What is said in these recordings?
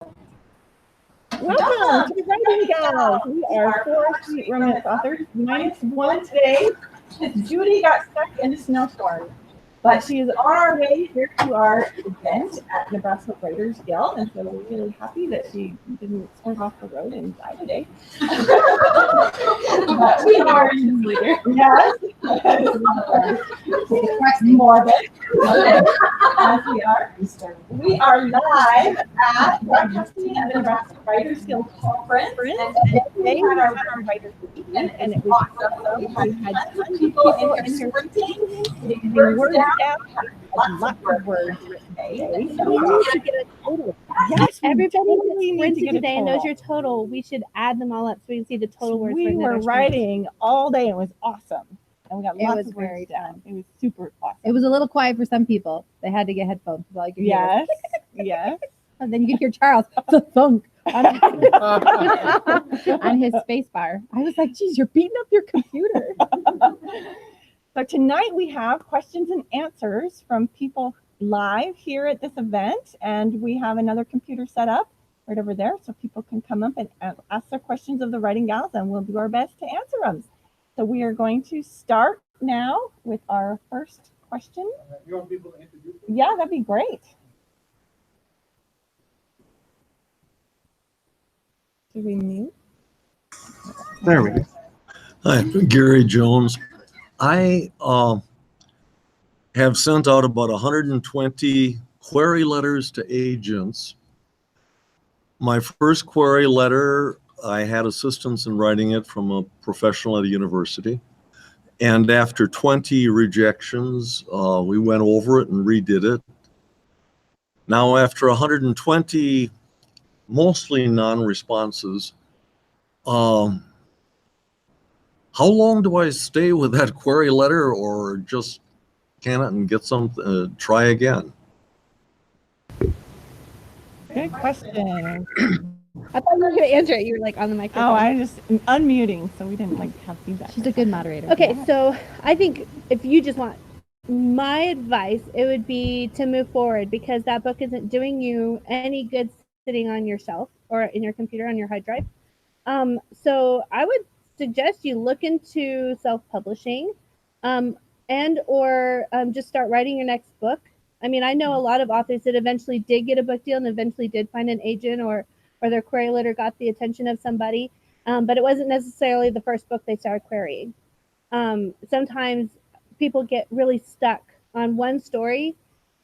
Welcome to the Writing Gals. We are four sweet romance authors, minus one today, because Judy got stuck in a snowstorm. But she is on our way here to our event at Nebraska Writers Guild, and so we're really happy that she didn't swerve off the road and die today. But we are later. Yes. Morbid. As we are. We are live at broadcasting at the Nebraska Writers Guild conference, and today we had our writers meeting, and it was awesome. We had tons of people in here getting words down, lots of words written today. So we need to get a total. Yes, everybody totally that's printed today and knows your total. We should add them all up so we can see the total words. We were writing all day. It was awesome. And we got lots of words down. It was super awesome. It was a little quiet for some people. They had to get headphones. All you could hear. Yes. And then you could hear Charles the thunk on his space bar. I was like, geez, you're beating up your computer. So tonight we have questions and answers from people live here at this event. And we have another computer set up right over there so people can come up and ask their questions of the Writing Gals, and we'll do our best to answer them. So we are going to start now with our first question. You want people to introduce them? Yeah, that'd be great. Should we mute? There we go. Hi, Gary Jones. I have sent out about 120 query letters to agents. My first query letter, I had assistance in writing it from a professional at a university. And after 20 rejections, we went over it and redid it. Now, after 120 mostly non-responses, how long do I stay with that query letter, or just can it and get some, try again? Good question. I thought you were going to answer it. You were like on the microphone. Oh, I just unmuting, so we didn't have feedback. She's a good moderator. Okay, so I think if you just want my advice, it would be to move forward, because that book isn't doing you any good sitting on your shelf or in your computer on your hard drive. So I would suggest you look into self-publishing and or just start writing your next book. I mean, I know a lot of authors that eventually did get a book deal and eventually did find an agent, or their query letter got the attention of somebody, but it wasn't necessarily the first book they started querying. Sometimes people get really stuck on one story,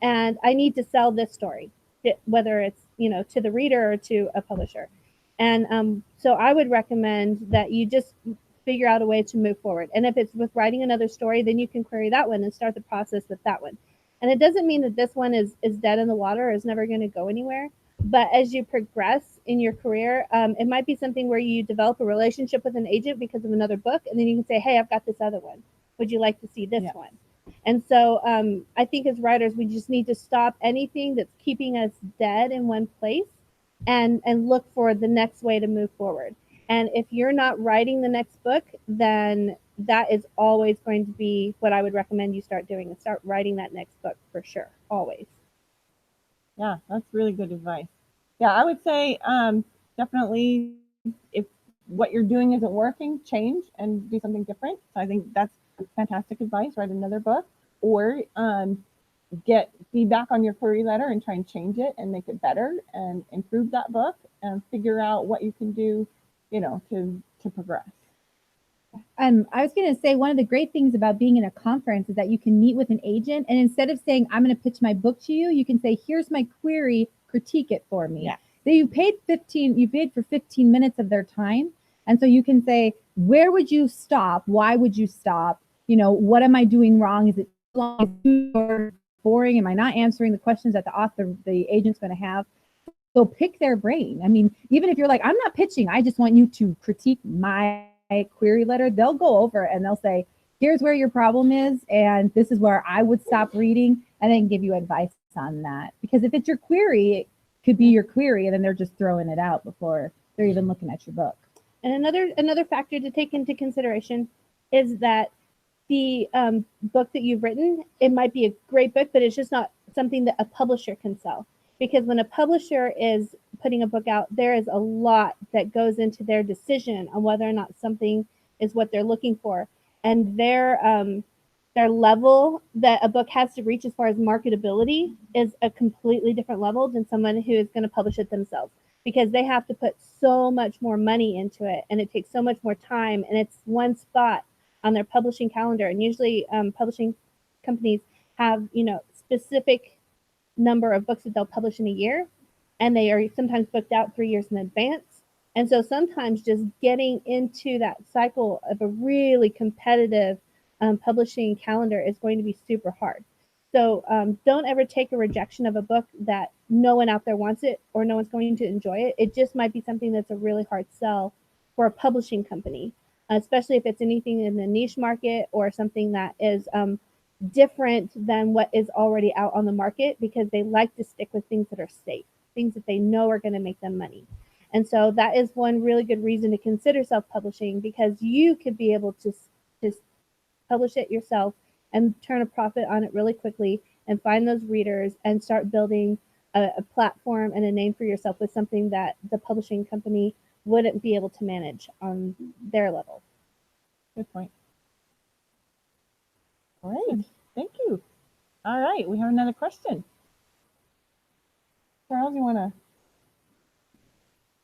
and I need to sell this story, whether it's, to the reader or to a publisher. And so I would recommend that you just figure out a way to move forward. And if it's with writing another story, then you can query that one and start the process with that one. And it doesn't mean that this one is dead in the water or is never going to go anywhere. But as you progress in your career, it might be something where you develop a relationship with an agent because of another book. And then you can say, hey, I've got this other one. Would you like to see this one? And so I think as writers, we just need to stop anything that's keeping us dead in one place and look for the next way to move forward. And if you're not writing the next book, then that is always going to be what I would recommend you start doing, and start writing that next book for sure, always. Yeah, that's really good advice. Yeah, I would say definitely if what you're doing isn't working, change and do something different. So I think that's fantastic advice. Write another book, or get feedback on your query letter and try and change it and make it better and improve that book and figure out what you can do, to progress. I was going to say, one of the great things about being in a conference is that you can meet with an agent, and instead of saying, I'm going to pitch my book to you, you can say, here's my query, critique it for me. Yeah. So you paid for 15 minutes of their time. And so you can say, where would you stop? Why would you stop? What am I doing wrong? Is it too long? Is it too boring? Am I not answering the questions that the agent's going to have? So pick their brain. I mean, even if you're like, I'm not pitching, I just want you to critique my query letter, they'll go over and they'll say, here's where your problem is, and this is where I would stop reading, and then give you advice on that. Because if it's your query, it could be your query, and then they're just throwing it out before they're even looking at your book. And another factor to take into consideration is that the book that you've written, it might be a great book, but it's just not something that a publisher can sell. because when a publisher is putting a book out, there is a lot that goes into their decision on whether or not something is what they're looking for, and their level that a book has to reach as far as marketability is a completely different level than someone who is going to publish it themselves, because they have to put so much more money into it, and it takes so much more time, and it's one spot on their publishing calendar. And usually publishing companies have, specific number of books that they'll publish in a year, and they are sometimes booked out 3 years in advance. And so sometimes just getting into that cycle of a really competitive publishing calendar is going to be super hard. So don't ever take a rejection of a book that no one out there wants it or no one's going to enjoy it. It just might be something that's a really hard sell for a publishing company, especially if it's anything in the niche market or something that is different than what is already out on the market, because they like to stick with things that are safe, things that they know are going to make them money. And so that is one really good reason to consider self-publishing, because you could be able to publish it yourself and turn a profit on it really quickly and find those readers and start building a platform and a name for yourself with something that the publishing company wouldn't be able to manage on their level. Good point. All right, thank you. All right, we have another question. Charles, you want to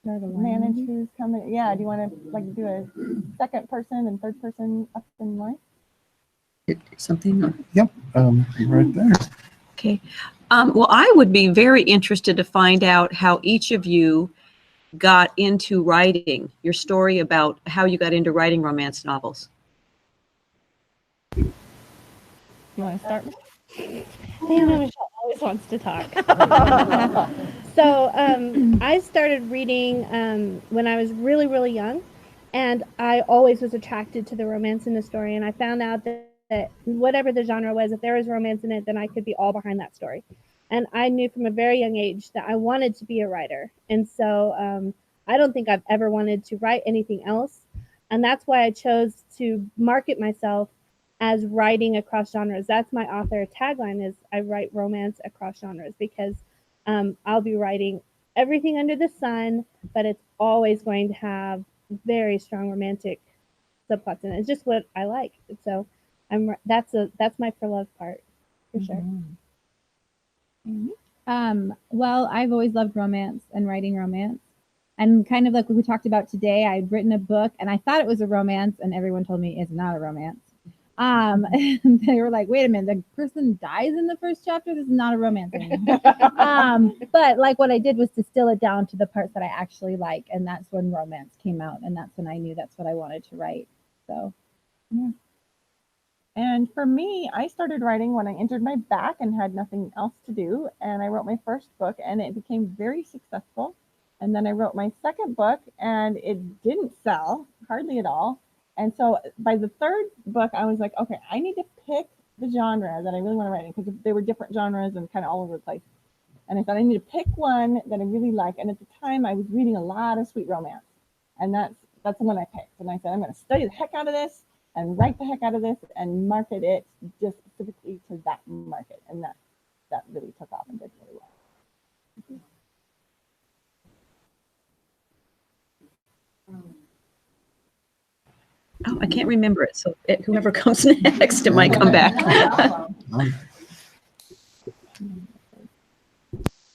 manage who's coming? Yeah, do you want to do a second person and third person up in line? Something? Yep, right there. Okay. Well, I would be very interested to find out how each of you got into writing, your story about how you got into writing romance novels. You want to start? Michelle always wants to talk. So I started reading when I was really, really young, and I always was attracted to the romance in the story. And I found out that whatever the genre was, if there was romance in it, then I could be all behind that story. And I knew from a very young age that I wanted to be a writer. And so I don't think I've ever wanted to write anything else. And that's why I chose to market myself as writing across genres. That's my author tagline, is I write romance across genres, because I'll be writing everything under the sun, but it's always going to have very strong romantic subplots in it. It's just what I like. So that's my for love part for sure. Well, I've always loved romance and writing romance. And kind of like what we talked about today, I'd written a book and I thought it was a romance, and everyone told me it's not a romance. And they were like, wait a minute, the person dies in the first chapter? This is not a romance anymore. But like what I did was distill it down to the parts that I actually like. And that's when romance came out. And that's when I knew that's what I wanted to write. So, yeah. And for me, I started writing when I injured my back and had nothing else to do. And I wrote my first book and it became very successful. And then I wrote my second book and it didn't sell hardly at all. And so by the third book, I was like, okay, I need to pick the genre that I really want to write in, because they were different genres and kind of all over the place. And I thought I need to pick one that I really like. And at the time, I was reading a lot of sweet romance. And that's the one I picked. And I said, I'm going to study the heck out of this and write the heck out of this and market it just specifically to that market. And that really took off and did really well. Oh, I can't remember it. So whoever comes next, it might come back.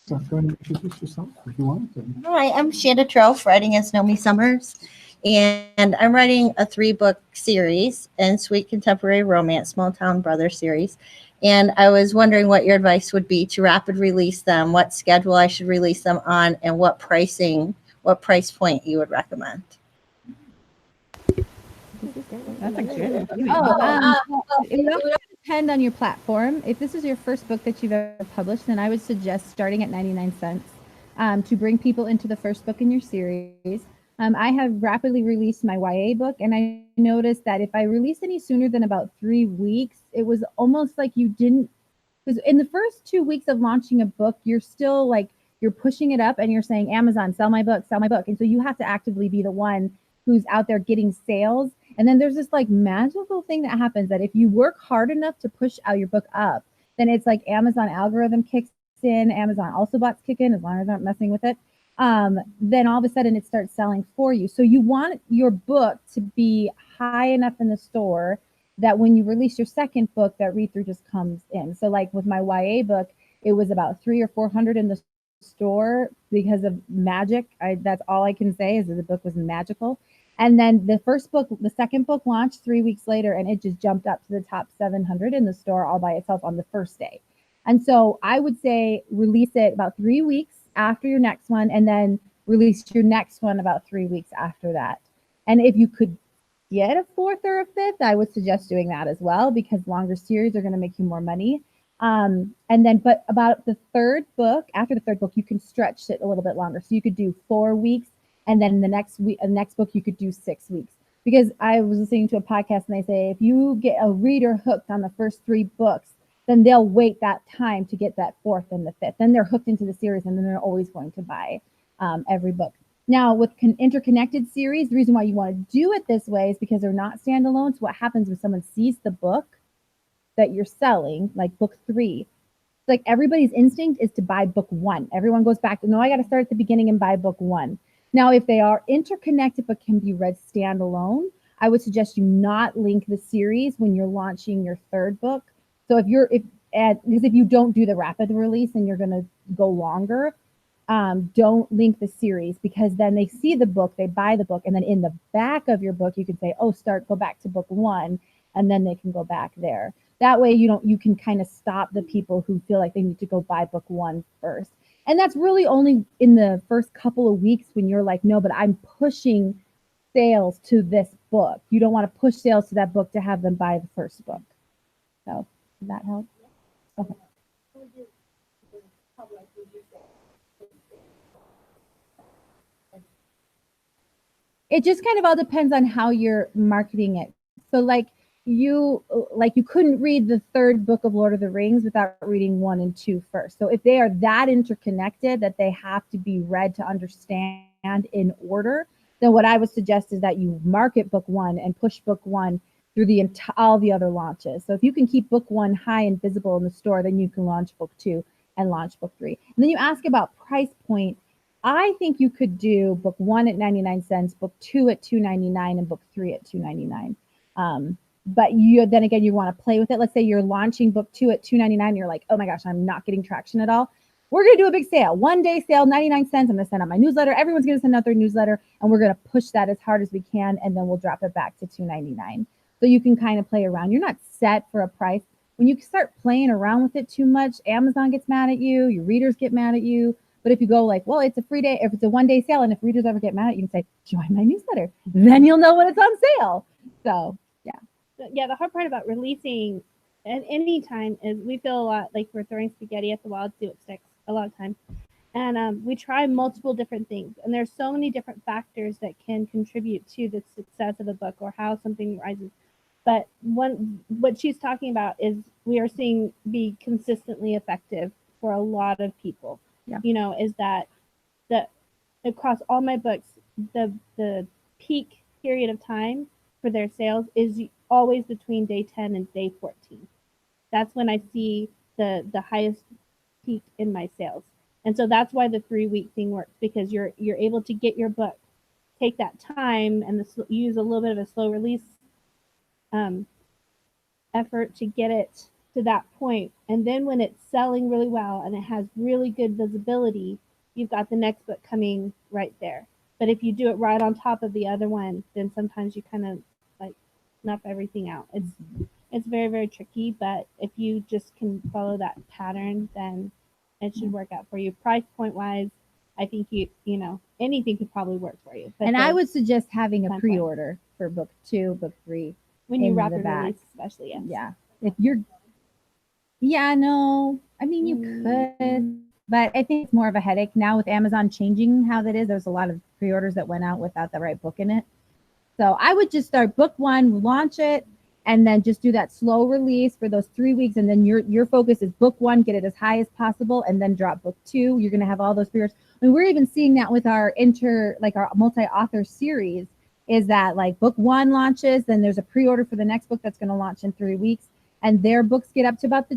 So go ahead and introduce yourself if you want to. Hi, I'm Shanda Trofe, writing as Nomi Summers, and I'm writing a 3-book series in sweet contemporary romance, Small Town Brother series. And I was wondering what your advice would be to rapid release them, what schedule I should release them on, and what price point you would recommend. That's a good. It would also depend on your platform. If this is your first book that you've ever published, then I would suggest starting at 99 cents to bring people into the first book in your series. I have rapidly released my YA book, and I noticed that if I released any sooner than about 3 weeks, it was almost like you didn't, because in the first 2 weeks of launching a book, you're still like, you're pushing it up and you're saying, Amazon, sell my book, sell my book. And so you have to actively be the one who's out there getting sales. And then there's this like magical thing that happens that if you work hard enough to push out your book up, then it's like Amazon algorithm kicks in, Amazon also bots kick in as long as I'm not messing with it. Then all of a sudden it starts selling for you. So you want your book to be high enough in the store that when you release your second book, that read through just comes in. So like with my YA book, it was about 300 or 400 in the store because of magic. That's all I can say is that the book was magical. And then the second book launched 3 weeks later, and it just jumped up to the top 700 in the store all by itself on the first day. And so I would say release it about 3 weeks after your next one, and then release your next one about 3 weeks after that. And if you could get a fourth or a fifth, I would suggest doing that as well, because longer series are going to make you more money. And then, but about the third book, after the third book, you can stretch it a little bit longer. So you could do 4 weeks, and then the next book you could do 6 weeks. Because I was listening to a podcast and they say if you get a reader hooked on the first 3 books, then they'll wait that time to get that fourth and the fifth. Then they're hooked into the series, and then they're always going to buy every book. Now, with interconnected series, the reason why you want to do it this way is because they're not standalone. So what happens when someone sees the book that you're selling, like book 3, like everybody's instinct is to buy book 1. Everyone goes back to, no, I got to start at the beginning and buy book 1. Now, if they are interconnected but can be read standalone, I would suggest you not link the series when you're launching your third book. So because if you don't do the rapid release and you're going to go longer, don't link the series, because then they see the book, they buy the book, and then in the back of your book, you can say, oh, go back to book 1, and then they can go back there. That way you can kind of stop the people who feel like they need to go buy book 1 first. And that's really only in the first couple of weeks when you're like, no, but I'm pushing sales to this book. You don't want to push sales to that book to have them buy the first book. So does that help? Okay. It just kind of all depends on how you're marketing it. So like you couldn't read the third book of Lord of the Rings without reading 1 and 2 first. So if they are that interconnected that they have to be read to understand in order, then what I would suggest is that you market book 1 and push book 1 through all the other launches. So if you can keep book 1 high and visible in the store, then you can launch book 2 and launch book 3. And then you ask about price point. I think you could do book 1 at 99 cents, book 2 at $2.99, and book 3 at $2.99. But then again, you want to play with it. Let's say you're launching book 2 at $2.99. You're like, oh my gosh, I'm not getting traction at all. We're going to do a big sale, 1-day sale, 99 cents. I'm going to send out my newsletter. Everyone's going to send out their newsletter, and we're going to push that as hard as we can. And then we'll drop it back to $2.99. So you can kind of play around. You're not set for a price. When you start playing around with it too much, Amazon gets mad at you. Your readers get mad at you. But if you go like, well, it's a free day, if it's a 1-day sale, and if readers ever get mad at you, you can say, join my newsletter. Then you'll know when it's on sale. So, yeah, the hard part about releasing at any time is we feel a lot like we're throwing spaghetti at the wall to see what sticks a lot of time. And we try multiple different things. And there's so many different factors that can contribute to the success of a book or how something rises. But what she's talking about is we are seeing be consistently effective for a lot of people. Yeah. Is that across all my books, the peak period of time for their sales is always between day 10 and day 14. That's when I see the highest peak in my sales. And so that's why the 3-week thing works, because you're able to get your book, take that time and use a little bit of a slow release effort to get it to that point. And then when it's selling really well and it has really good visibility, you've got the next book coming right there. But if you do it right on top of the other one, then sometimes you kind of like snuff everything out. It's very, very tricky, but if you just can follow that pattern, then it should work out for you. Price point wise, I think anything could probably work for you. But and I would suggest having a pre-order for book 2, book 3. When you in rapid the back. release, especially, yes. Yeah. If you're, no, I mean, you could, but I think it's more of a headache now with Amazon changing how that is. There's a lot of pre-orders that went out without the right book in it. So I would just start book 1, launch it, and then just do that slow release for those 3 weeks. And then your focus is book 1, get it as high as possible, and then drop book 2. You're going to have all those pre-orders. I mean, we're even seeing that with our our multi-author series, is that like book 1 launches, then there's a pre-order for the next book that's going to launch in 3 weeks. And their books get up to about the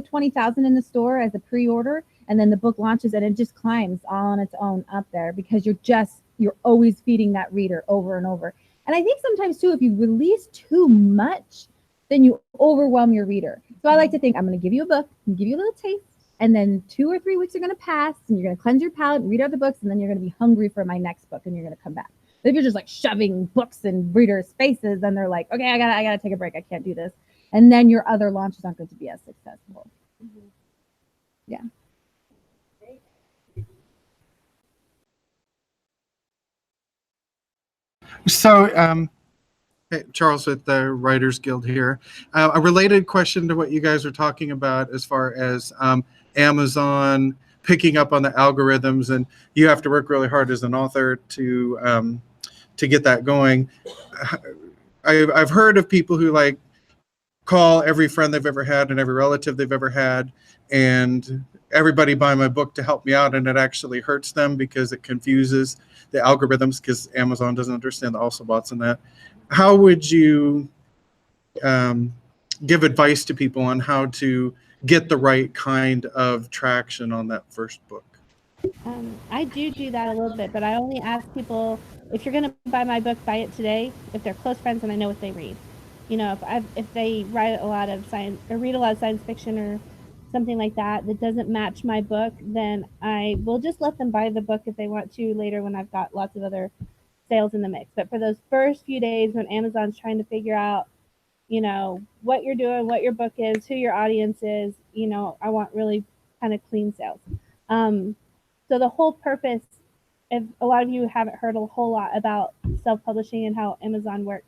20,000 in the store as a pre-order. and then the book launches and it just climbs all on its own up there because you're always feeding that reader over and over. And I think sometimes too, if you release too much, then you overwhelm your reader. So I like to think I'm going to give you a book and give you a little taste, and then 2 or 3 weeks are going to pass and you're going to cleanse your palate and read other books, and then you're going to be hungry for my next book and you're going to come back. But if you're just like shoving books in readers' faces, then they're like, okay, I gotta take a break. I can't do this. And then your other launches aren't going to be as successful. Yeah. So, hey, Charles with the Writers Guild here. A related question to what you guys are talking about as far as Amazon picking up on the algorithms, and you have to work really hard as an author to get that going. I've heard of people who like call every friend they've ever had and every relative they've ever had, and everybody buy my book to help me out, and it actually hurts them because it confuses the algorithms because Amazon doesn't understand the also bots and that. How would you give advice to people on how to get the right kind of traction on that first book? I do that a little bit, but I only ask people, if you're going to buy my book, buy it today. If they're close friends and I know what they read, if they write a lot of science or read a lot of science fiction or something like that doesn't match my book, then I will just let them buy the book if they want to later when I've got lots of other sales in the mix. But for those first few days when Amazon's trying to figure out, what you're doing, what your book is, who your audience is, I want really kind of clean sales. So the whole purpose, if a lot of you haven't heard a whole lot about self-publishing and how Amazon works.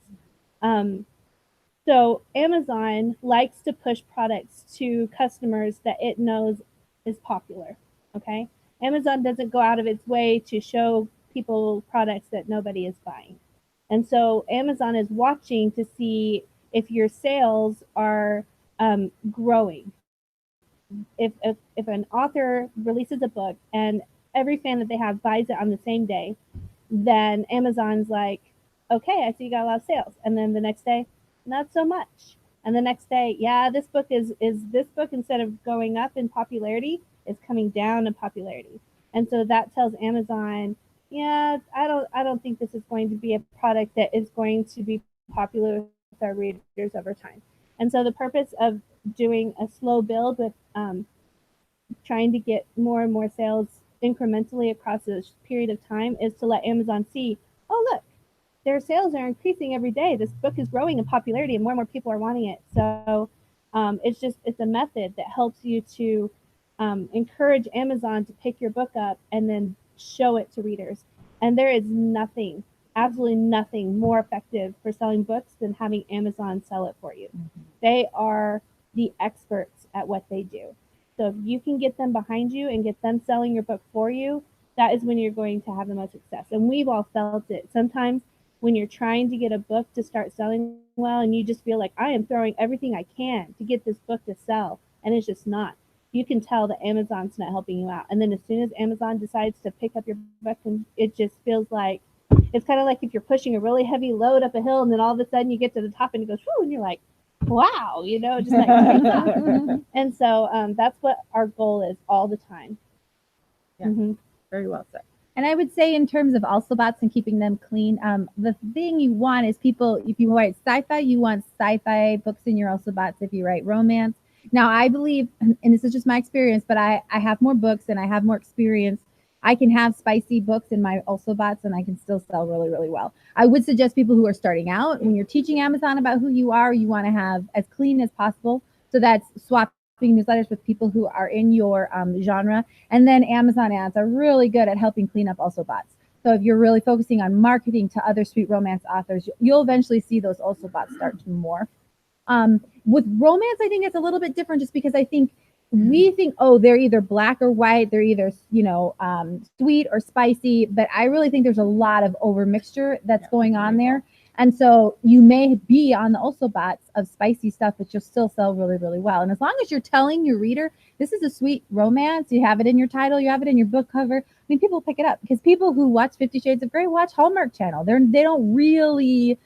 So Amazon likes to push products to customers that it knows is popular. Okay. Amazon doesn't go out of its way to show people products that nobody is buying. And so Amazon is watching to see if your sales are growing. If an author releases a book and every fan that they have buys it on the same day, then Amazon's like, okay, I see you got a lot of sales. And then the next day, not so much. And the next day, yeah, this book is this book, instead of going up in popularity, is coming down in popularity. And so that tells Amazon, yeah, I don't think this is going to be a product that is going to be popular with our readers over time. And so the purpose of doing a slow build with trying to get more and more sales incrementally across a period of time is to let Amazon see, oh, look, their sales are increasing every day. This book is growing in popularity and more people are wanting it. So it's a method that helps you to encourage Amazon to pick your book up and then show it to readers. And there is nothing, absolutely nothing more effective for selling books than having Amazon sell it for you. Mm-hmm. They are the experts at what they do. So if you can get them behind you and get them selling your book for you, that is when you're going to have the most success. And we've all felt it. Sometimes when you're trying to get a book to start selling well and you just feel like, I am throwing everything I can to get this book to sell, and it's just not. You can tell that Amazon's not helping you out. And then as soon as Amazon decides to pick up your book, and it just feels like, it's kind of like if you're pushing a really heavy load up a hill and then all of a sudden you get to the top and it goes, whoo, and you're like, wow, just like And so that's what our goal is all the time. Yeah, very well said. And I would say in terms of also bots and keeping them clean, the thing you want is people, if you write sci-fi, you want sci-fi books in your also bots. If you write romance. Now, I believe, and this is just my experience, but I have more books and I have more experience. I can have spicy books in my also bots and I can still sell really, really well. I would suggest people who are starting out, when you're teaching Amazon about who you are, you want to have as clean as possible. So that's swapping newsletters with people who are in your genre. And then Amazon ads are really good at helping clean up also bots. So if you're really focusing on marketing to other sweet romance authors, you'll eventually see those also bots start to morph. With romance, I think it's a little bit different just because I think we think, oh, they're either black or white, they're either, sweet or spicy, but I really think there's a lot of overmixture that's going on there. And so you may be on the also bots of spicy stuff, but you'll still sell really, really well. And as long as you're telling your reader, this is a sweet romance, you have it in your title, you have it in your book cover, I mean, people pick it up because people who watch 50 Shades of Grey watch Hallmark Channel. They don't really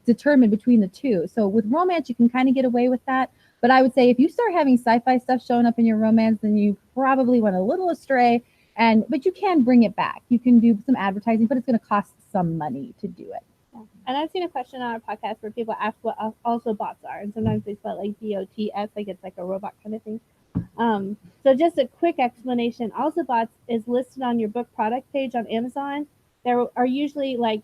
determine between the two. So with romance, you can kind of get away with that. But I would say if you start having sci-fi stuff showing up in your romance, then you probably went a little astray. But you can bring it back. You can do some advertising, but it's going to cost some money to do it. Yeah. And I've seen a question on our podcast where people ask what also bots are, and sometimes they spell like BOTS, like it's like a robot kind of thing. So just a quick explanation. Also bots is listed on your book product page on Amazon. There are usually like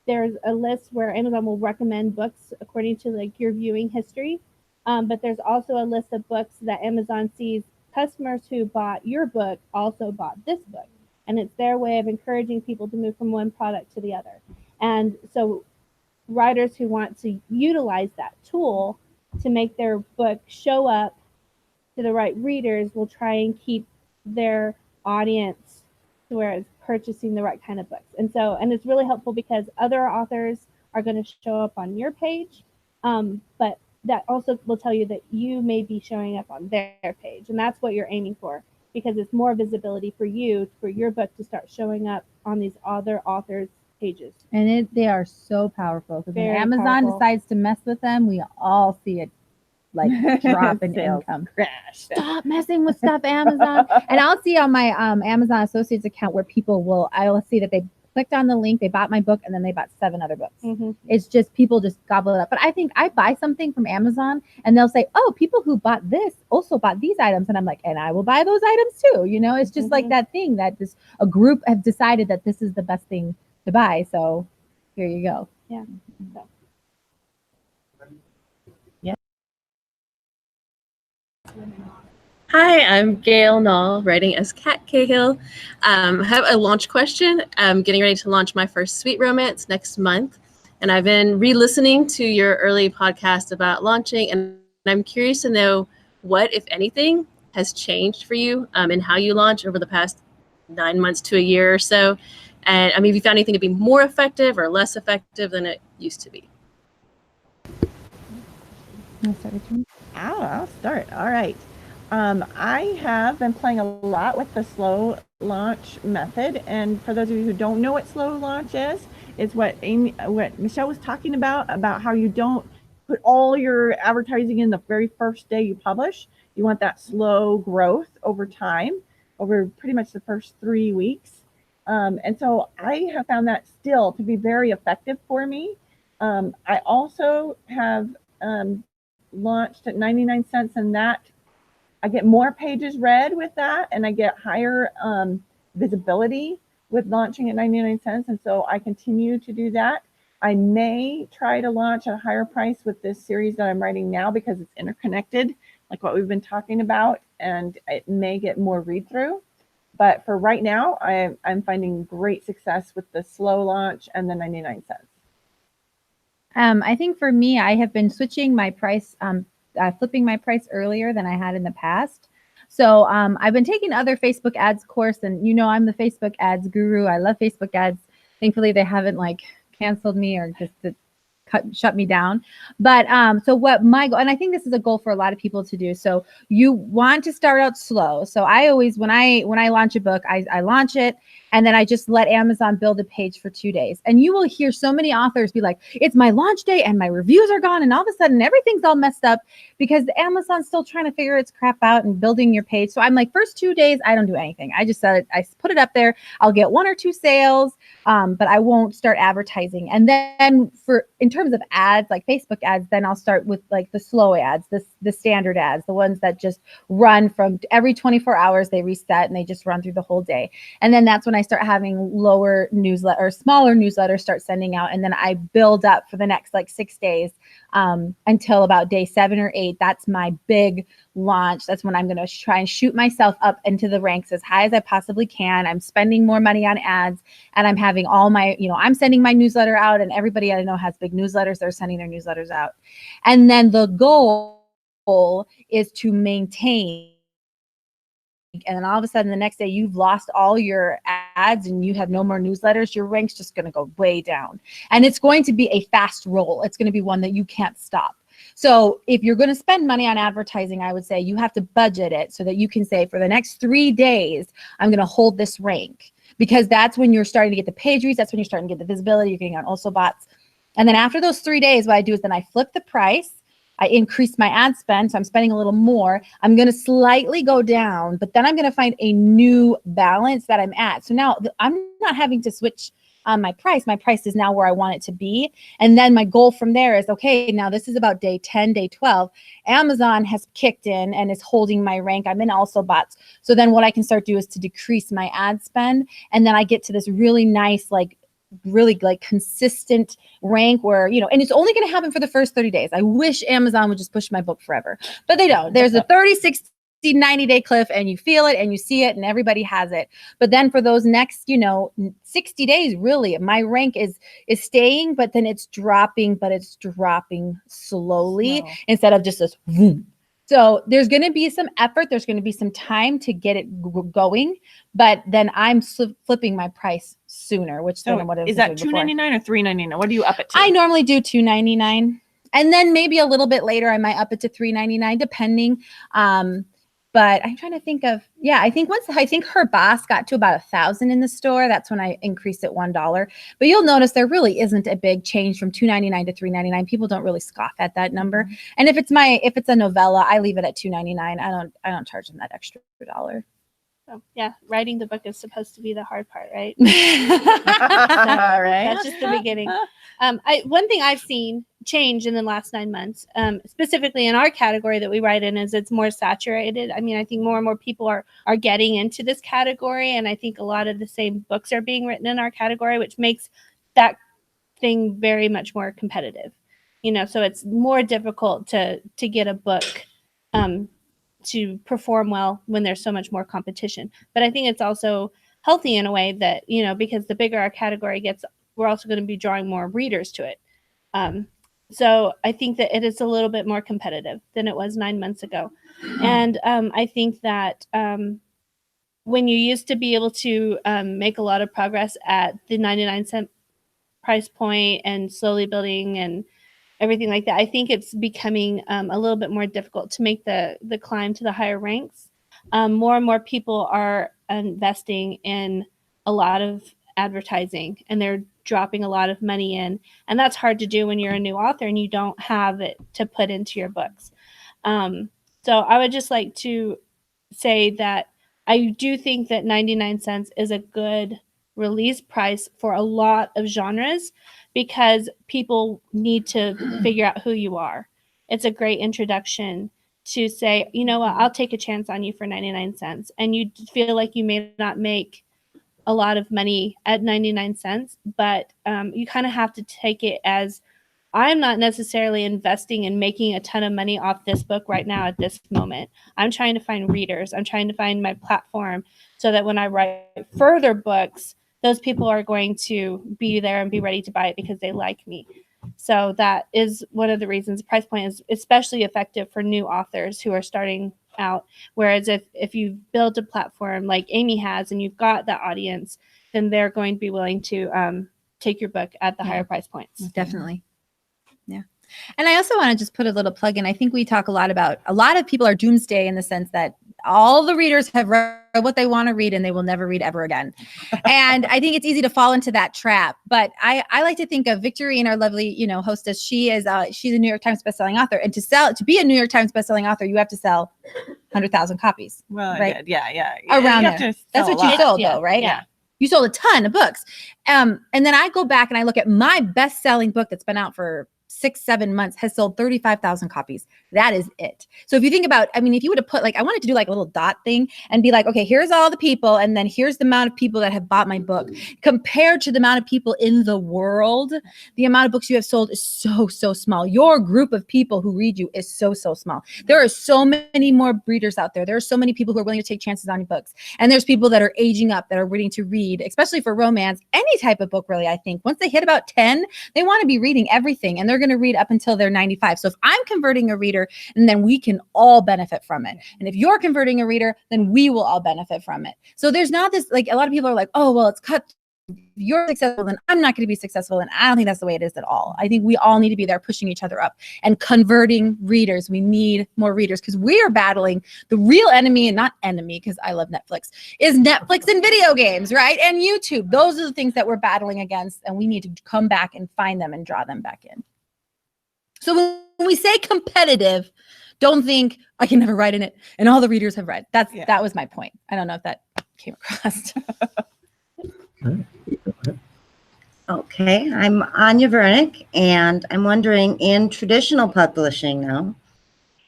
there's a list where Amazon will recommend books according to like your viewing history. But there's also a list of books that Amazon sees customers who bought your book also bought this book. And it's their way of encouraging people to move from one product to the other. And so writers who want to utilize that tool to make their book show up to the right readers will try and keep their audience to where it's purchasing the right kind of books. And it's really helpful because other authors are going to show up on your page, but that also will tell you that you may be showing up on their page. And that's what you're aiming for, because it's more visibility for you, for your book to start showing up on these other authors' pages. And they are so powerful because when Very Amazon powerful. decides to mess with them, we all see it like drop in Sales income. crash. Stop messing with stuff, Amazon. And I'll see on my Amazon Associates account where I'll see that they clicked on the link, they bought my book, and then they bought 7 other books. Mm-hmm. It's just people just gobble it up. But I think I buy something from Amazon and they'll say, oh, people who bought this also bought these items. And I'm like, and I will buy those items too. You know, it's just like that thing that just a group have decided that this is the best thing to buy. So here you go. Yeah. So. Hi, I'm Gail Knoll, writing as Kat Cahill. I have a launch question. I'm getting ready to launch my first sweet romance next month, and I've been re-listening to your early podcast about launching, and I'm curious to know what, if anything, has changed for you in how you launch over the past 9 months to a year or so. And I mean, have you found anything to be more effective or less effective than it used to be? I'll start. All right. I have been playing a lot with the slow launch method. And for those of you who don't know what slow launch is, it's what Michelle was talking about how you don't put all your advertising in the very first day you publish. You want that slow growth over time, over pretty much the first 3 weeks. And so I have found that still to be very effective for me. I also have launched at 99 cents, and that I get more pages read with that, and I get higher visibility with launching at 99 cents. And so I continue to do that. I may try to launch at a higher price with this series that I'm writing now because it's interconnected, like what we've been talking about, and it may get more read through. But for right now, I'm finding great success with the slow launch and the 99 cents. I think for me, I have been switching my price, flipping my price earlier than I had in the past. So I've been taking other Facebook ads course, and you know I'm the Facebook ads guru. I love Facebook ads. Thankfully, they haven't like canceled me or just shut me down. But so what my goal, and I think this is a goal for a lot of people to do. So you want to start out slow. So I always, when I launch a book, I launch it, and then I just let Amazon build a page for 2 days. And you will hear so many authors be like, it's my launch day and my reviews are gone. And all of a sudden everything's all messed up because Amazon's still trying to figure its crap out and building your page. So I'm like, first 2 days, I don't do anything. I just said, I put it up there. I'll get 1 or 2 sales, but I won't start advertising. And then in terms of ads, like Facebook ads, then I'll start with like the slow ads, the standard ads, the ones that just run from every 24 hours, they reset and they just run through the whole day. And then that's when I start having smaller newsletters start sending out. And then I build up for the next like 6 days until about day 7 or 8. That's my big launch. That's when I'm going to try and shoot myself up into the ranks as high as I possibly can. I'm spending more money on ads, and I'm having all my, I'm sending my newsletter out, and everybody I know has big newsletters. They're sending their newsletters out. And then the goal is to maintain. And then all of a sudden the next day you've lost all your ads and you have no more newsletters, your rank's just going to go way down. And it's going to be a fast roll. It's going to be one that you can't stop. So if you're going to spend money on advertising, I would say you have to budget it so that you can say for the next 3 days, I'm going to hold this rank, because that's when you're starting to get the page reads. That's when you're starting to get the visibility. You're getting on also bots. And then after those 3 days, what I do is then I flip the price. I increased my ad spend, so I'm spending a little more. I'm going to slightly go down, but then I'm going to find a new balance that I'm at. So now I'm not having to switch my price. My price is now where I want it to be. And then my goal from there is, okay, now this is about day 10, day 12. Amazon has kicked in and is holding my rank. I'm in also bots. So then what I can start do is to decrease my ad spend. And then I get to this really nice, really consistent rank where, and it's only going to happen for the first 30 days. I wish Amazon would just push my book forever, but they don't. There's a 30, 60, 90-day cliff, and you feel it and you see it and everybody has it. But then for those next, 60 days, really, my rank is staying, but then it's dropping, but it's dropping slowly instead of just this boom. So there's going to be some effort. There's going to be some time to get it going, but then I'm flipping my price sooner, which So what is that $2.99 or $3.99? What do you up it to? I normally do $2.99, and then maybe a little bit later I might up it to $3.99, depending. But I'm trying to think of, I think her boss got to about 1,000 in the store. That's when I increased it $1. But you'll notice there really isn't a big change from $2.99 to $3.99. People don't really scoff at that number. Mm-hmm. And if it's a novella, I leave it at $2.99. I don't charge them that extra $1. So, yeah, writing the book is supposed to be the hard part, right? Right. That's just the beginning. One thing I've seen change in the last 9 months, specifically in our category that we write in, is it's more saturated. I mean, I think more and more people are getting into this category, and I think a lot of the same books are being written in our category, which makes that thing very much more competitive. So it's more difficult to get a book to perform well when there's so much more competition. But I think it's also healthy in a way that, because the bigger our category gets, we're also going to be drawing more readers to it. So I think that it is a little bit more competitive than it was 9 months ago. And I think that when you used to be able to make a lot of progress at the 99-cent price point and slowly building and everything like that, I think it's becoming a little bit more difficult to make the climb to the higher ranks. More and more people are investing in a lot of advertising, and they're dropping a lot of money in, and that's hard to do when you're a new author and you don't have it to put into your books. So I would just like to say that I do think that 99 cents is a good release price for a lot of genres, because people need to figure out who you are. It's a great introduction to say, you know what, I'll take a chance on you for 99 cents. And you feel like you may not make a lot of money at 99 cents, but you kind of have to take it as, I'm not necessarily investing in making a ton of money off this book right now at this moment. I'm trying to find readers. I'm trying to find my platform so that when I write further books, those people are going to be there and be ready to buy it because they like me. So that is one of the reasons price point is especially effective for new authors who are starting out. Whereas if you build a platform like Amy has and you've got that audience, then they're going to be willing to take your book at the higher price points. Definitely. Yeah. And I also want to just put a little plug in. I think we talk a lot about, a lot of people are doomsday in the sense that all the readers have read what they want to read and they will never read ever again. And I think it's easy to fall into that trap. But I like to think of Victorine, our lovely, hostess. She's a New York Times bestselling author. And to be a New York Times bestselling author, you have to sell 100,000 copies. Well, right? Yeah. Around there. That's what you sold, though, right? Yeah. You sold a ton of books. And then I go back and I look at my best-selling book that's been out for 6-7 months has sold 35,000 copies. That is it. So if you think about, if you would have put I wanted to do a little dot thing and be like, okay, here's all the people. And then here's the amount of people that have bought my book compared to the amount of people in the world. The amount of books you have sold is so, so small. Your group of people who read you is so, so small. There are so many more readers out there. There are so many people who are willing to take chances on your books. And there's people that are aging up that are ready to read, especially for romance, any type of book, really. I think once they hit about 10, they want to be reading everything, and they're going to read up until they're 95. So if I'm converting a reader, and then we can all benefit from it. And if you're converting a reader, then we will all benefit from it. So there's not this, a lot of people are like, oh, well, it's cut. If you're successful, then I'm not going to be successful. And I don't think that's the way it is at all. I think we all need to be there pushing each other up and converting readers. We need more readers because we are battling the real enemy, and not enemy, because I love Netflix, is Netflix and video games, right? And YouTube. Those are the things that we're battling against, and we need to come back and find them and draw them back in. So when we say competitive, don't think I can never write in it and all the readers have read. That was my point. I don't know if that came across. Okay, I'm Anya Vernick, and I'm wondering, in traditional publishing now,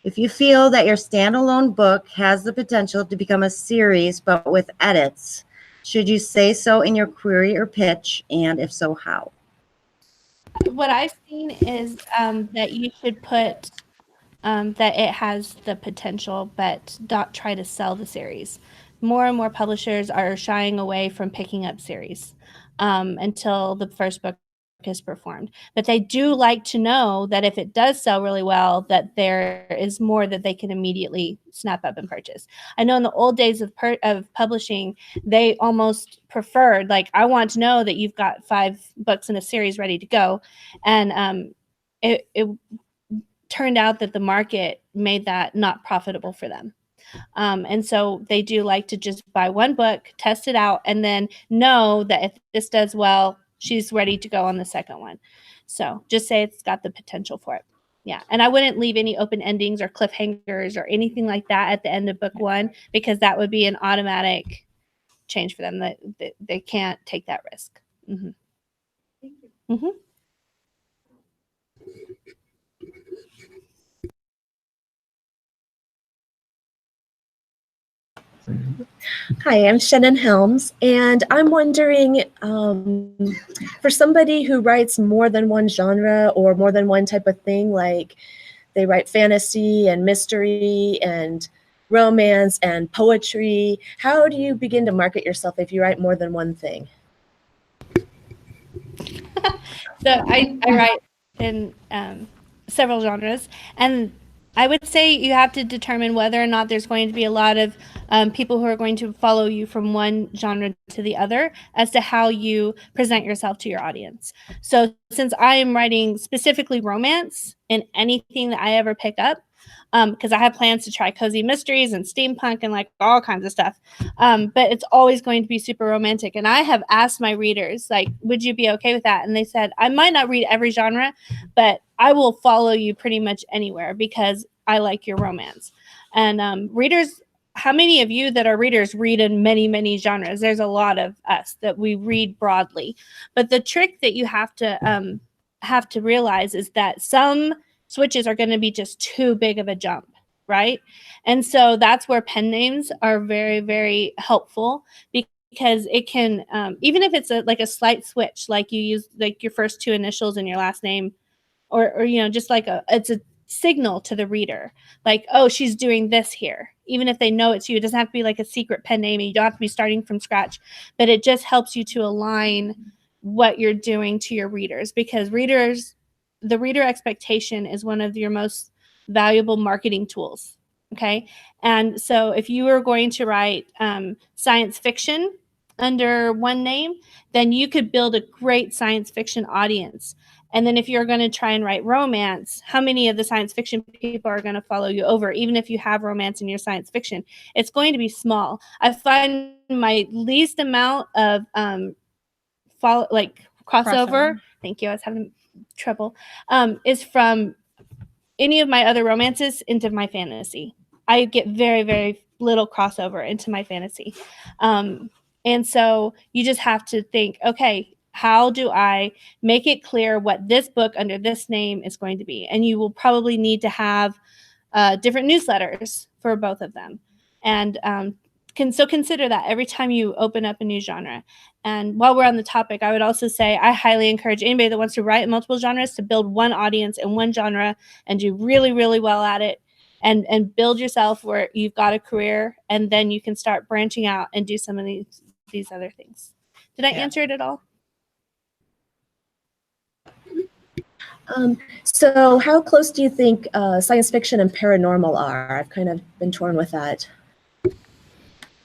if you feel that your standalone book has the potential to become a series but with edits, should you say so in your query or pitch, and if so, how? What I've seen is that you should put that it has the potential, but not try to sell the series. More and more publishers are shying away from picking up series until the first book is performed. But they do like to know that if it does sell really well, that there is more that they can immediately snap up and purchase. I know in the old days of publishing, they almost preferred, like, I want to know that you've got 5 books in a series ready to go. And it turned out that the market made that not profitable for them. And so they do like to just buy one book, test it out, and then know that if this does well, she's ready to go on the second one. So just say it's got the potential for it. Yeah. And I wouldn't leave any open endings or cliffhangers or anything like that at the end of book 1, because that would be an automatic change for them. That they can't take that risk. Mm-hmm. Thank you. Mm-hmm. Hi, I'm Shannon Helms, and I'm wondering, for somebody who writes more than one genre or more than one type of thing, like they write fantasy and mystery and romance and poetry, how do you begin to market yourself if you write more than one thing? So I write in several genres, and I would say you have to determine whether or not there's going to be a lot of people who are going to follow you from one genre to the other as to how you present yourself to your audience. So since I am writing specifically romance in anything that I ever pick up, because I have plans to try cozy mysteries and steampunk and like all kinds of stuff. But it's always going to be super romantic. And I have asked my readers, like, would you be okay with that? And they said, I might not read every genre, but I will follow you pretty much anywhere because I like your romance. And readers, how many of you that are readers read in many, many genres? There's a lot of us that we read broadly. But the trick that you have to realize is that some switches are going to be just too big of a jump, right? And so that's where pen names are very, very helpful, because it can, even if it's like a slight switch, like you use like your first 2 initials in your last name, or just like it's a signal to the reader, like, oh, she's doing this here. Even if they know it's you, it doesn't have to be like a secret pen name, and you don't have to be starting from scratch, but it just helps you to align what you're doing to your readers, because the reader expectation is one of your most valuable marketing tools. Okay. And so if you are going to write science fiction under one name, then you could build a great science fiction audience. And then if you're going to try and write romance, how many of the science fiction people are going to follow you over? Even if you have romance in your science fiction, it's going to be small. I find my least amount of crossover. Thank you. I was having trouble. Is from any of my other romances into my fantasy. I get very, very little crossover into my fantasy. And so you just have to think, okay, how do I make it clear what this book under this name is going to be? And you will probably need to have different newsletters for both of them. And consider that every time you open up a new genre. And while we're on the topic, I would also say I highly encourage anybody that wants to write multiple genres to build one audience in one genre and do really, really well at it, and build yourself where you've got a career, and then you can start branching out and do some of these other things. Did I answer it at all? So how close do you think science fiction and paranormal are? I've kind of been torn with that.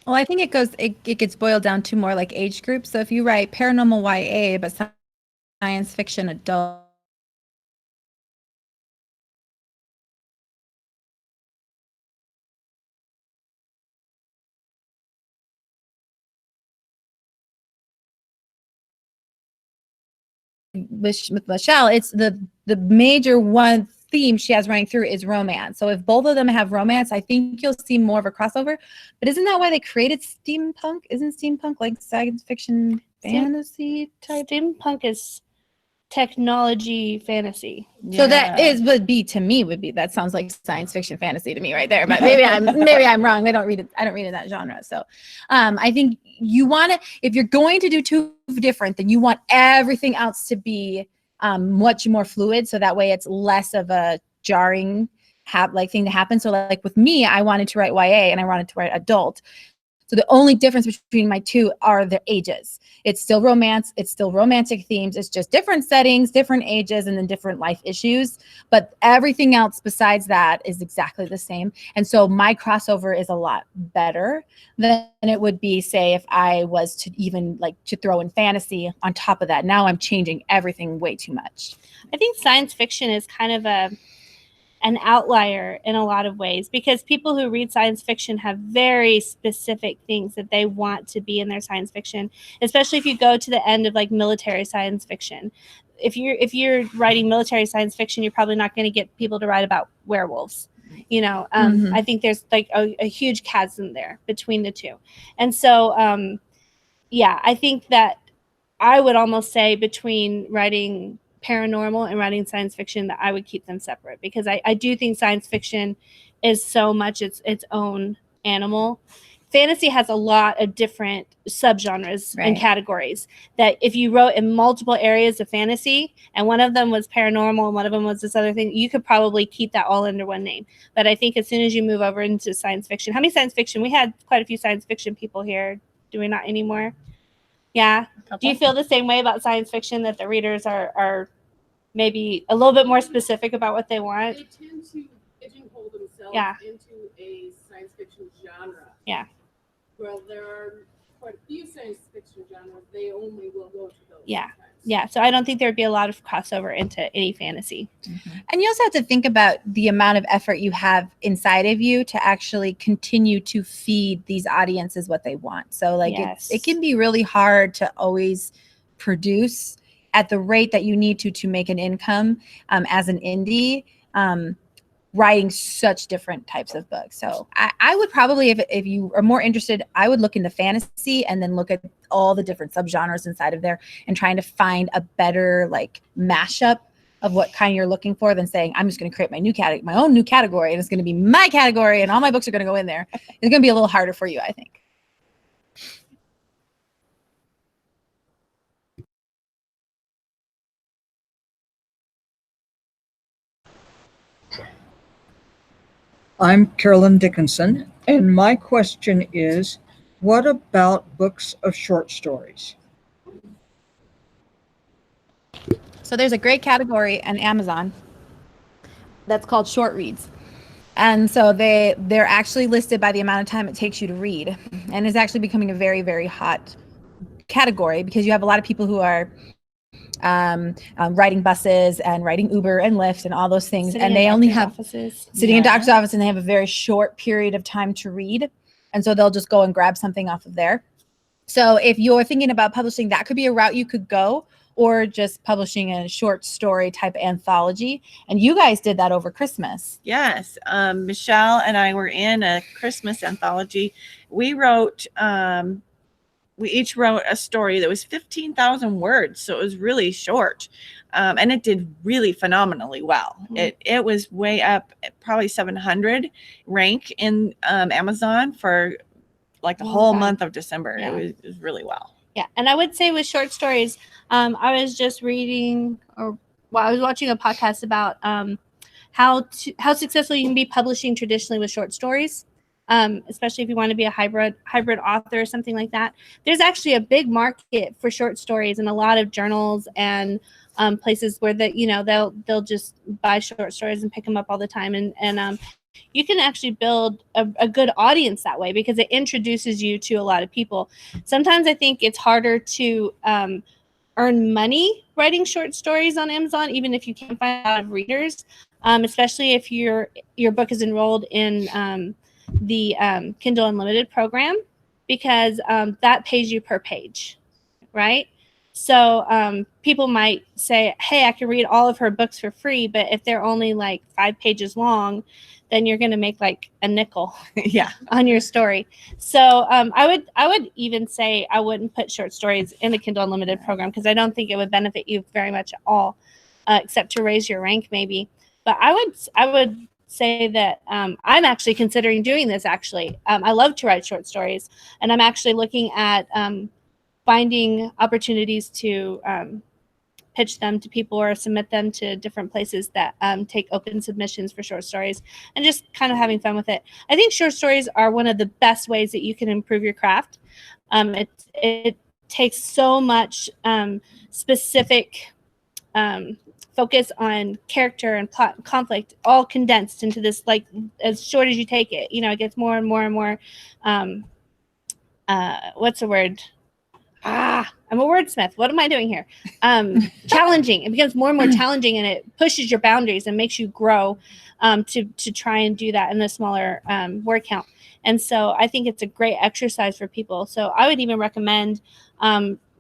Well, I think it gets boiled down to more like age groups. So if you write paranormal YA, but science fiction adult, with Michelle, it's the major one theme she has running through is romance. So if both of them have romance, I think you'll see more of a crossover. But isn't that why they created steampunk? Isn't steampunk like science fiction fantasy type? Steampunk is technology fantasy. So that would be that sounds like science fiction fantasy to me right there. But maybe I'm wrong. I don't read it in that genre. So I think you want to, if you're going to do two different, then you want everything else to be much more fluid. So that way it's less of a jarring thing to happen. So like with me, I wanted to write YA and I wanted to write adult. So the only difference between my two are the ages. It's still romance. It's still romantic themes. It's just different settings, different ages, and then different life issues. But everything else besides that is exactly the same. And so my crossover is a lot better than it would be, say, if I was to even to throw in fantasy on top of that. Now I'm changing everything way too much. I think science fiction is kind of an outlier in a lot of ways, because people who read science fiction have very specific things that they want to be in their science fiction, especially if you go to the end of like military science fiction. If you're writing military science fiction, you're probably not going to get people to write about werewolves. I think there's like a huge chasm there between the two. And so, I think that I would almost say between writing paranormal and writing science fiction that I would keep them separate, because I do think science fiction is so much its own animal. Fantasy has a lot of different subgenres and categories that if you wrote in multiple areas of fantasy and one of them was paranormal and one of them was this other thing, you could probably keep that all under one name. But I think as soon as you move over into science fiction, how many science fiction? We had quite a few science fiction people here. Do we not anymore? Yeah. Do you feel the same way about science fiction, that the readers are maybe a little bit more specific about what they want? They tend to pigeonhole themselves into a science fiction genre. Yeah. Well, there are quite a few science fiction genres. They only will go to those. Yeah. Sometimes. Yeah. So I don't think there would be a lot of crossover into any fantasy. Mm-hmm. And you also have to think about the amount of effort you have inside of you to actually continue to feed these audiences what they want. So it can be really hard to always produce at the rate that you need to make an income as an indie, writing such different types of books. So I would probably, if you are more interested, I would look into fantasy and then look at all the different subgenres inside of there and trying to find a better mashup of what kind you're looking for than saying, I'm just going to create my own new category and it's going to be my category and all my books are going to go in there. It's going to be a little harder for you, I think. I'm Carolyn Dickinson, and my question is, what about books of short stories? So there's a great category on Amazon that's called short reads. And so they're actually listed by the amount of time it takes you to read. And it's actually becoming a very, very hot category because you have a lot of people who are riding buses and riding Uber and Lyft and all those things. Sitting and they only have sitting in doctor's office, and they have a very short period of time to read. And so they'll just go and grab something off of there. So if you're thinking about publishing, that could be a route you could go, or just publishing a short story type anthology. And you guys did that over Christmas. Yes. Michelle and I were in a Christmas anthology. We each wrote a story that was 15,000 words. So it was really short. And it did really phenomenally well. Mm-hmm. It was way up, probably 700 rank in Amazon for the whole month of December. Yeah. It was really well. Yeah. And I would say with short stories, I was just reading I was watching a podcast about how successful you can be publishing traditionally with short stories. Especially if you want to be a hybrid author or something like that. There's actually a big market for short stories in a lot of journals and places where they'll just buy short stories and pick them up all the time. And you can actually build a good audience that way because it introduces you to a lot of people. Sometimes I think it's harder to earn money writing short stories on Amazon, even if you can't find a lot of readers, especially if your book is enrolled in the Kindle Unlimited program, because that pays you per page, right? So people might say, hey, I can read all of her books for free, but if they're only like 5 pages long, then you're going to make like a nickel Yeah. on your story. So I would even say I wouldn't put short stories in the Kindle Unlimited program, because I don't think it would benefit you very much at all, except to raise your rank maybe. But I would say that I'm actually considering doing this. Actually, I love to write short stories, and I'm actually looking at finding opportunities to pitch them to people or submit them to different places that take open submissions for short stories, and just kind of having fun with it. I think short stories are one of the best ways that you can improve your craft. It takes so much specific focus on character and plot and conflict, all condensed into this, like, as short as you take it. It gets more and more and more what's the word? I'm a wordsmith. What am I doing here? Challenging. It becomes more and more challenging, and it pushes your boundaries and makes you grow to try and do that in a smaller word count. And so I think it's a great exercise for people. So I would even recommend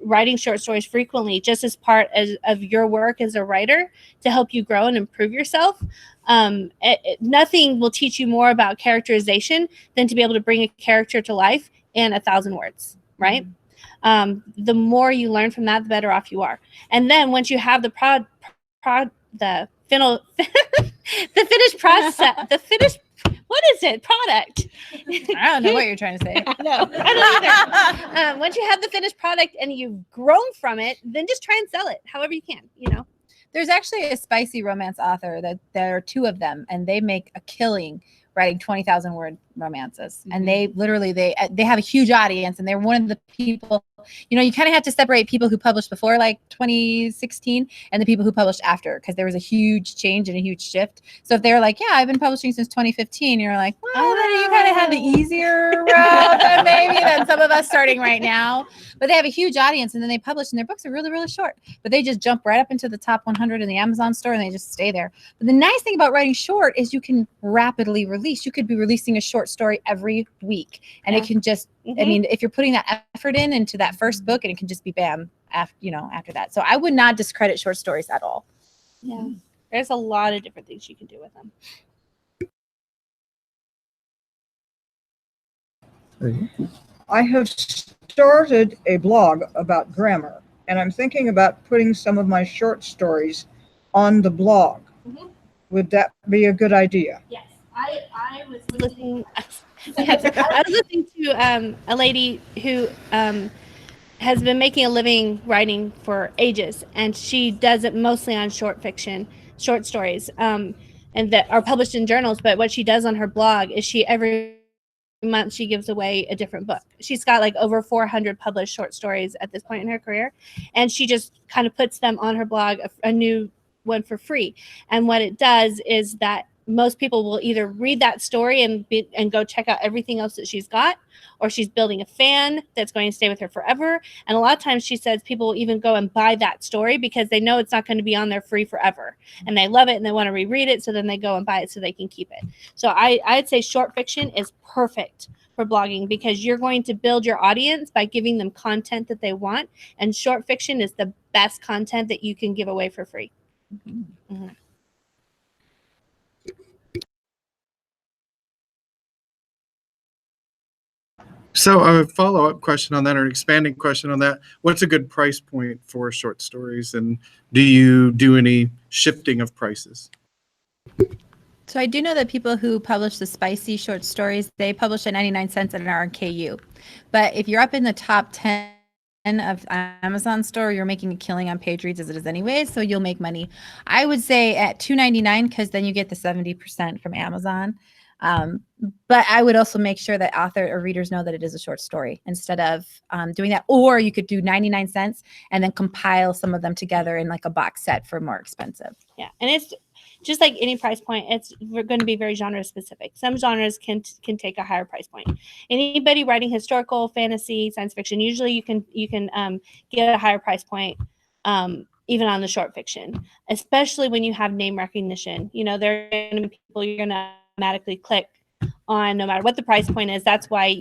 writing short stories frequently, just as part of your work as a writer, to help you grow and improve yourself. Nothing will teach you more about characterization than to be able to bring a character to life in 1,000 words, right? The more you learn from that, the better off you are. And then once you have the the finished process, what is it? Product. I don't know what you're trying to say. No, I don't either. Once you have the finished product and you've grown from it, then just try and sell it however you can, There's actually a spicy romance author that there are 2 of them, and they make a killing writing 20,000 word romances. And they literally, they have a huge audience, and they're one of the people, you kind of have to separate people who published before like 2016 and the people who published after, because there was a huge change and a huge shift. So if they're like, yeah, I've been publishing since 2015, you're like, well, then you kind of have the easier route maybe than some of us starting right now. But they have a huge audience, and then they publish, and their books are really, really short, but they just jump right up into the top 100 in the Amazon store, and they just stay there. But the nice thing about writing short is you can rapidly release. You could be releasing a short story every week, and it can just, I mean, if you're putting that effort into that first book, and it can just be bam after that. So I would not discredit short stories at all. Yeah. There's a lot of different things you can do with them. I have started a blog about grammar, and I'm thinking about putting some of my short stories on the blog. Would that be a good idea? Yes, I was listening. I was listening to a lady who has been making a living writing for ages, and she does it mostly on short stories, and that are published in journals. But what she does on her blog is every month she gives away a different book. She's got like over 400 published short stories at this point in her career, and she just kind of puts them on her blog, a new one for free. And what it does is that most people will either read that story and go check out everything else that she's got, or she's building a fan that's going to stay with her forever. And a lot of times she says people will even go and buy that story because they know it's not going to be on there free forever, and they love it and they want to reread it, so then they go and buy it so they can keep it. So I'd say short fiction is perfect for blogging, because you're going to build your audience by giving them content that they want, and short fiction is the best content that you can give away for free. Mm-hmm. So a follow-up question on that, or an expanding question on that: what's a good price point for short stories, and do you do any shifting of prices? So I do know that people who publish the spicy short stories, they publish at 99 cents at an RKU. But if you're up in the top 10 of Amazon store, you're making a killing on page reads as it is anyway, so you'll make money. I would say at $2.99, because then you get the 70% from Amazon. But I would also make sure that author or readers know that it is a short story instead of doing that. Or you could do 99 cents and then compile some of them together in like a box set for more expensive. Yeah, and it's just like any price point, it's going to be very genre specific. Some genres can take a higher price point. Anybody writing historical, fantasy, science fiction, usually you can get a higher price point, even on the short fiction, especially when you have name recognition. There are going to be people you're going to automatically click on no matter what the price point is. That's why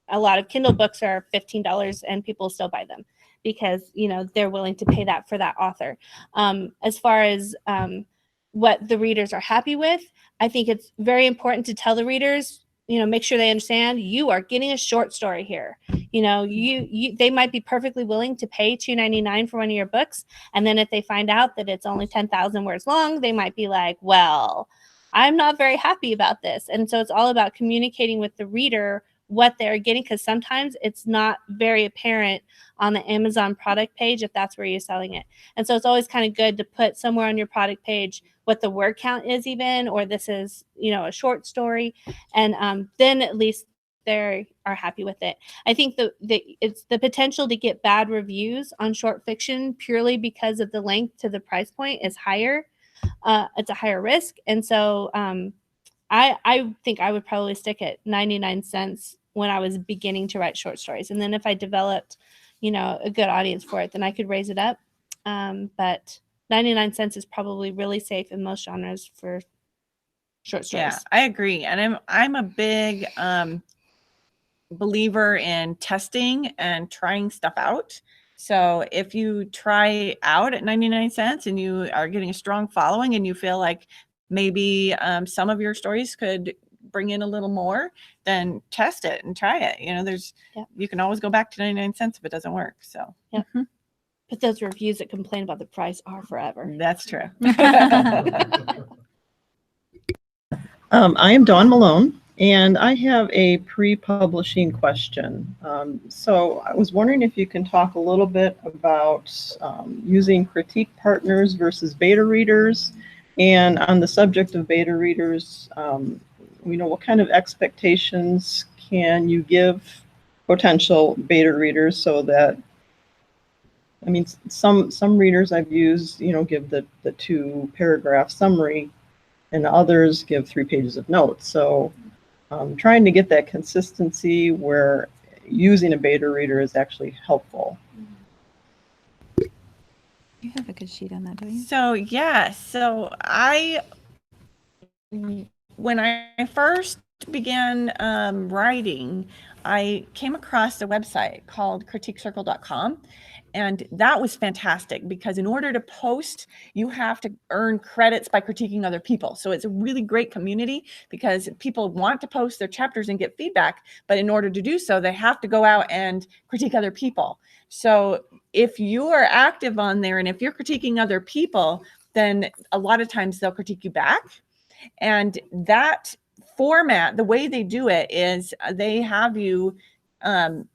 a lot of Kindle books are $15 and people still buy them. because, you know, they're willing to pay that for that author. As far as what the readers are happy with, I think it's very important to tell the readers, you know, make sure they understand you are getting a short story here. You know, they might be perfectly willing to pay $2.99 for one of your books, and then if they find out that it's only 10,000 words long, they might be like, well, I'm not very happy about this. And so it's all about communicating with the reader what they're getting, because sometimes it's not very apparent on the Amazon product page if that's where you're selling it. And so it's always kind of good to put somewhere on your product page what the word count is, even, or this is, you know, a short story, and then at least they are happy with it. I think it's the potential to get bad reviews on short fiction purely because of the length to the price point is higher. It's a higher risk, and so I think I would probably stick at 99 cents when I was beginning to write short stories. And then if I developed, you know, a good audience for it, then I could raise it up. But 99 cents is probably really safe in most genres for short stories. Yeah, I agree. And I'm a big believer in testing and trying stuff out. So if you try out at 99 cents and you are getting a strong following and you feel like maybe some of your stories could bring in a little more, then test it and try it. You know, you can always go back to 99 cents if it doesn't work. So yeah. But those reviews that complain about the price are forever. That's true. I am Dawn Malone, and I have a pre-publishing question. So I was wondering if you can talk a little bit about using critique partners versus beta readers. And on the subject of beta readers, you know, what kind of expectations can you give potential beta readers so that, I mean, some readers I've used, you know, give the 2-paragraph summary, and others give 3 pages of notes. So trying to get that consistency where using a beta reader is actually helpful. You have a good sheet on that, don't you? So yeah, when I first began writing, I came across a website called critiquecircle.com, and that was fantastic because in order to post, you have to earn credits by critiquing other people. So it's a really great community because people want to post their chapters and get feedback, but in order to do so, they have to go out and critique other people. So if you are active on there and if you're critiquing other people, then a lot of times they'll critique you back. And that format, the way they do it is they have you,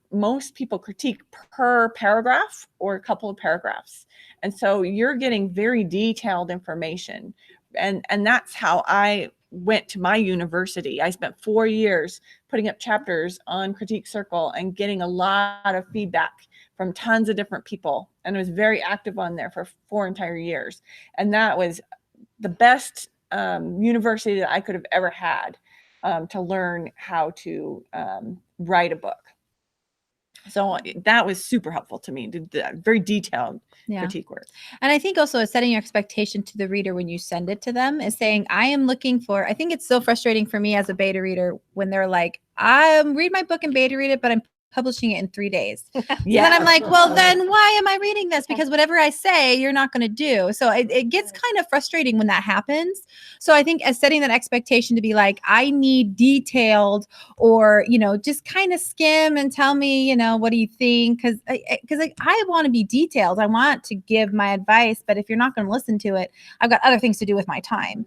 most people critique per paragraph or a couple of paragraphs. And so you're getting very detailed information. And that's how I went to my university. I spent 4 years putting up chapters on Critique Circle and getting a lot of feedback from tons of different people. And I was very active on there for 4 entire years. And that was the best university that I could have ever had to learn how to write a book. So that was super helpful to me, very detailed critique work. And I think also setting your expectation to the reader when you send it to them is saying, I am looking for, I think it's so frustrating for me as a beta reader when they're like, I read my book and beta read it, but I'm publishing it in 3 days. Yeah. And then I'm like, well, then why am I reading this? Because whatever I say, you're not going to do. So it gets kind of frustrating when that happens. So I think as setting that expectation to be like, I need detailed, or, you know, just kind of skim and tell me, you know, what do you think? Because I want to be detailed. I want to give my advice, but if you're not going to listen to it, I've got other things to do with my time.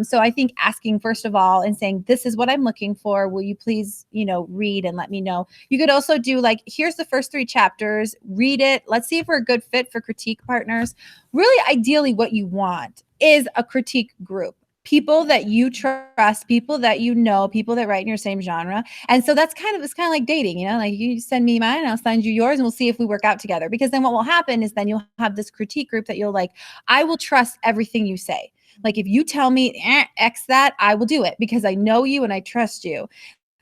So I think asking first of all and saying, this is what I'm looking for. Will you please, you know, read and let me know? You could also do like, here's the first 3 chapters, read it. Let's see if we're a good fit for critique partners. Really, ideally, what you want is a critique group. People that you trust, people that you know, people that write in your same genre. And so it's kind of like dating, you know, like you send me mine, I'll send you yours, and we'll see if we work out together. Because then what will happen is then you'll have this critique group that you'll like, I will trust everything you say. Like if you tell me X that, I will do it because I know you and I trust you.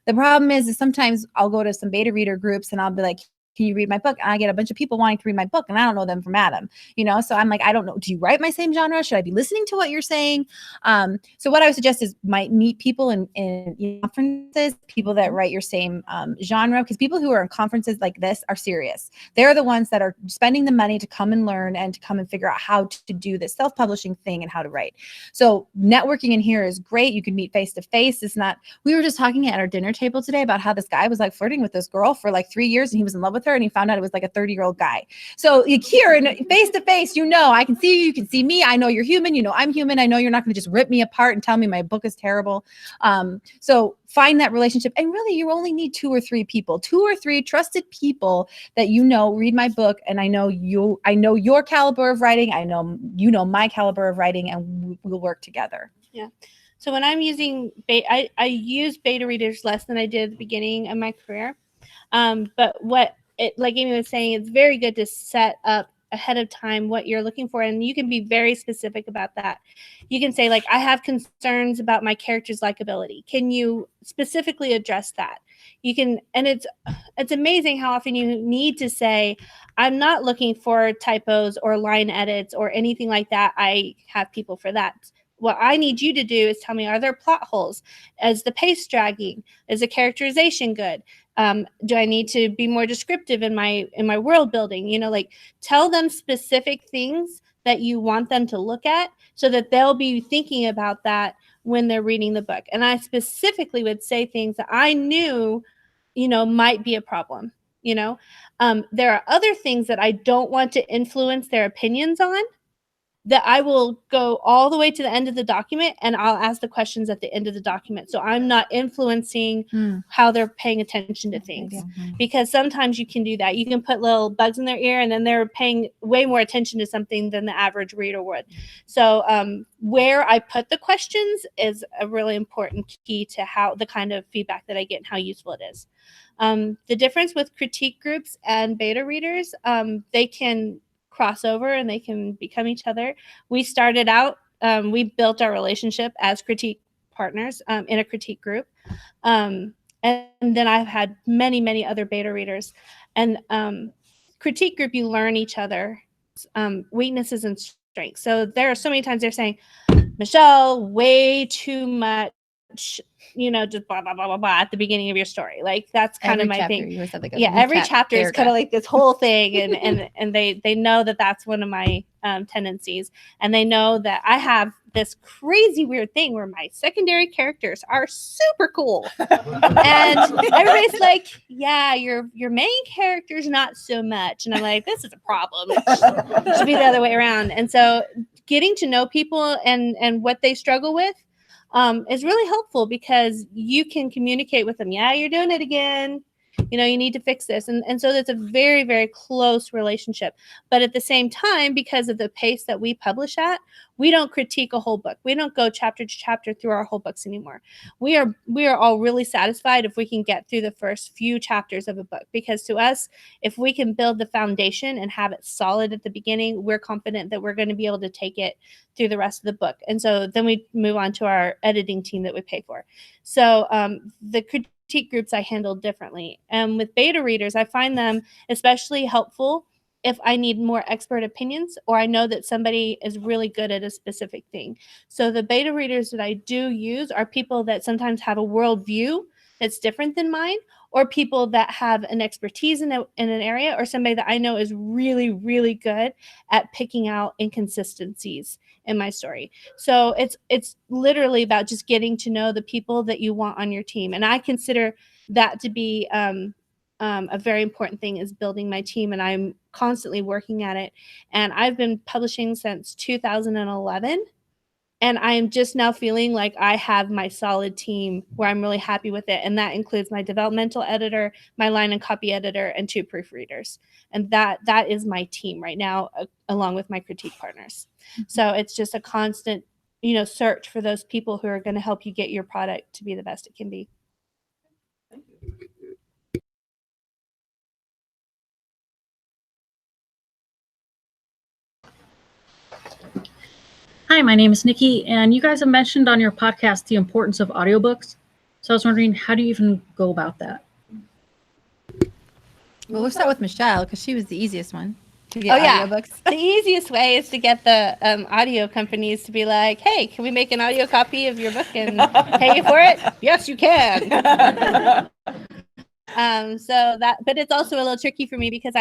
The problem is sometimes I'll go to some beta reader groups and I'll be like, can you read my book? And I get a bunch of people wanting to read my book and I don't know them from Adam, you know? So I'm like, I don't know. Do you write my same genre? Should I be listening to what you're saying? So what I would suggest is might meet people in conferences, people that write your same genre, because people who are in conferences like this are serious. They're the ones that are spending the money to come and learn and to come and figure out how to do this self-publishing thing and how to write. So networking in here is great. You can meet face to face. It's not, we were just talking at our dinner table today about how this guy was like flirting with this girl for like 3 years and he was in love with her and he found out it was like a 30-year-old guy. So here in face to face, you know, I can see you, you can see me. I know you're human. You know, I'm human. I know you're not going to just rip me apart and tell me my book is terrible. So find that relationship. And really, you only need 2 or 3 people, 2 or 3 trusted people that you know read my book. And I know your caliber of writing. I know you know my caliber of writing, and we'll work together. Yeah. So when I'm using I use beta readers less than I did at the beginning of my career. But what it, like Amy was saying, it's very good to set up ahead of time what you're looking for, and you can be very specific about that. You can say, like, I have concerns about my character's likability. Can you specifically address that? You can, and it's amazing how often you need to say, I'm not looking for typos or line edits or anything like that. I have people for that. What I need you to do is tell me, are there plot holes? Is the pace dragging? Is the characterization good? Do I need to be more descriptive in my world building? You know, like, tell them specific things that you want them to look at so that they'll be thinking about that when they're reading the book. And I specifically would say things that I knew, you know, might be a problem. You know, there are other things that I don't want to influence their opinions on, that I will go all the way to the end of the document and I'll ask the questions at the end of the document. So I'm not influencing how they're paying attention to things, because sometimes you can do that. You can put little bugs in their ear and then they're paying way more attention to something than the average reader would. So where I put the questions is a really important key to how the kind of feedback that I get and how useful it is. The difference with critique groups and beta readers, they can cross over and they can become each other. We started out, we built our relationship as critique partners in a critique group. And then I've had many, many other beta readers. And critique group, you learn each other weaknesses and strengths. So there are so many times they're saying, Michelle, way too much, you know, just blah, blah, blah, blah, blah at the beginning of your story. Like, that's kind of my thing. Yeah, every chapter is kind of like this whole thing. And they know that that's one of my tendencies. And they know that I have this crazy weird thing where my secondary characters are super cool. And everybody's like, yeah, your main character's not so much. And I'm like, this is a problem. It should be the other way around. And so getting to know people and what they struggle with is really helpful, because you can communicate with them. Yeah, you're doing it again. You know, you need to fix this. And so it's a very, very close relationship. But at the same time, because of the pace that we publish at, we don't critique a whole book. We don't go chapter to chapter through our whole books anymore. We are all really satisfied if we can get through the first few chapters of a book, because to us, if we can build the foundation and have it solid at the beginning, we're confident that we're going to be able to take it through the rest of the book. And so then we move on to our editing team that we pay for. So the critique groups I handle differently. And with beta readers, I find them especially helpful if I need more expert opinions, or I know that somebody is really good at a specific thing. So the beta readers that I do use are people that sometimes have a worldview that's different than mine, or people that have an expertise in an area, or somebody that I know is really, really good at picking out inconsistencies in my story. So it's literally about just getting to know the people that you want on your team. And I consider that to be a very important thing, is building my team, and I'm constantly working at it. And I've been publishing since 2011. And I'm just now feeling like I have my solid team where I'm really happy with it. And that includes my developmental editor, my line and copy editor, and 2 proofreaders. And that is my team right now, along with my critique partners. So it's just a constant, you know, search for those people who are going to help you get your product to be the best it can be. Hi, my name is Nikki, and you guys have mentioned on your podcast the importance of audiobooks. So I was wondering, how do you even go about that? Well, we'll start with Michelle because she was the easiest one to Oh get yeah, audiobooks. the easiest way is to get the audio companies to be like, "Hey, can we make an audio copy of your book and pay you for it?" Yes, you can. So that, but it's also a little tricky for me because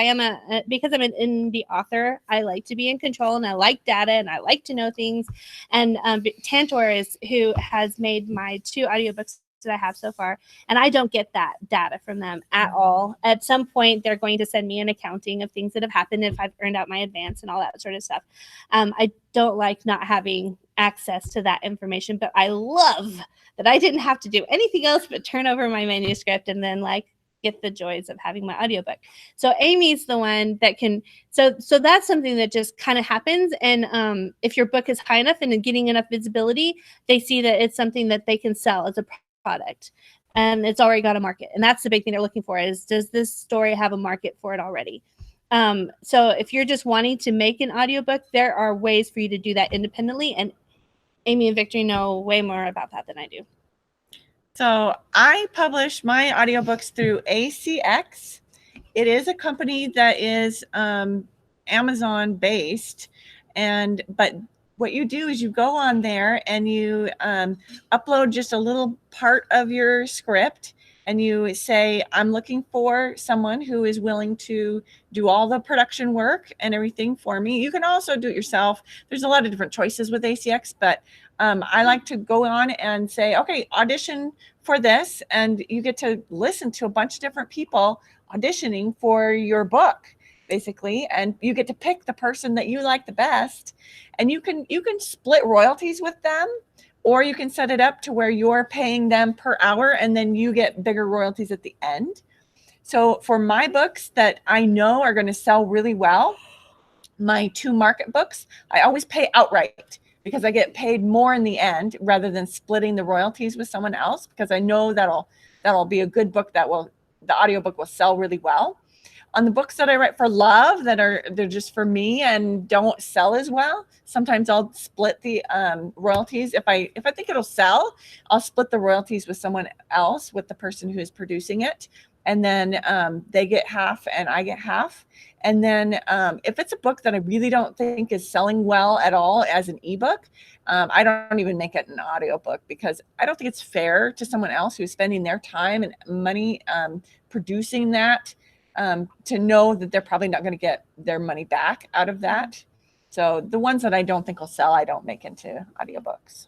because I'm an indie author. I like to be in control and I like data and I like to know things. And Tantor is who has made my 2 audiobooks that I have so far, and I don't get that data from them at all. At some point, they're going to send me an accounting of things that have happened if I've earned out my advance and all that sort of stuff. I don't like not having access to that information, but I love that I didn't have to do anything else but turn over my manuscript and then get the joys of having my audiobook. So Amy's the one that can, so that's something that just kind of happens. And if your book is high enough and getting enough visibility, they see that it's something that they can sell as a product and it's already got a market. And that's the big thing they're looking for is, does this story have a market for it already? So if you're just wanting to make an audiobook, there are ways for you to do that independently. And Amy and Victory know way more about that than I do. So I publish my audiobooks through ACX. It is a company that is Amazon based, but what you do is you go on there and you upload just a little part of your script and you say, I'm looking for someone who is willing to do all the production work and everything for me. You can also do it yourself. There's a lot of different choices with ACX, but I like to go on and say, okay, audition for this, and you get to listen to a bunch of different people auditioning for your book, basically, and you get to pick the person that you like the best, and you can split royalties with them, or you can set it up to where you're paying them per hour and then you get bigger royalties at the end. So for my books that I know are going to sell really well, my 2 market books, I always pay outright because I get paid more in the end rather than splitting the royalties with someone else, because I know that'll be a good book the audiobook will sell really well. On the books that I write for love they're just for me and don't sell as well, sometimes I'll split the royalties. If I think it'll sell, I'll split the royalties with someone else, with the person who is producing it. And then they get half and I get half. And then if it's a book that I really don't think is selling well at all as an ebook, I don't even make it an audiobook because I don't think it's fair to someone else who's spending their time and money producing that to know that they're probably not going to get their money back out of that. So the ones that I don't think will sell, I don't make into audiobooks.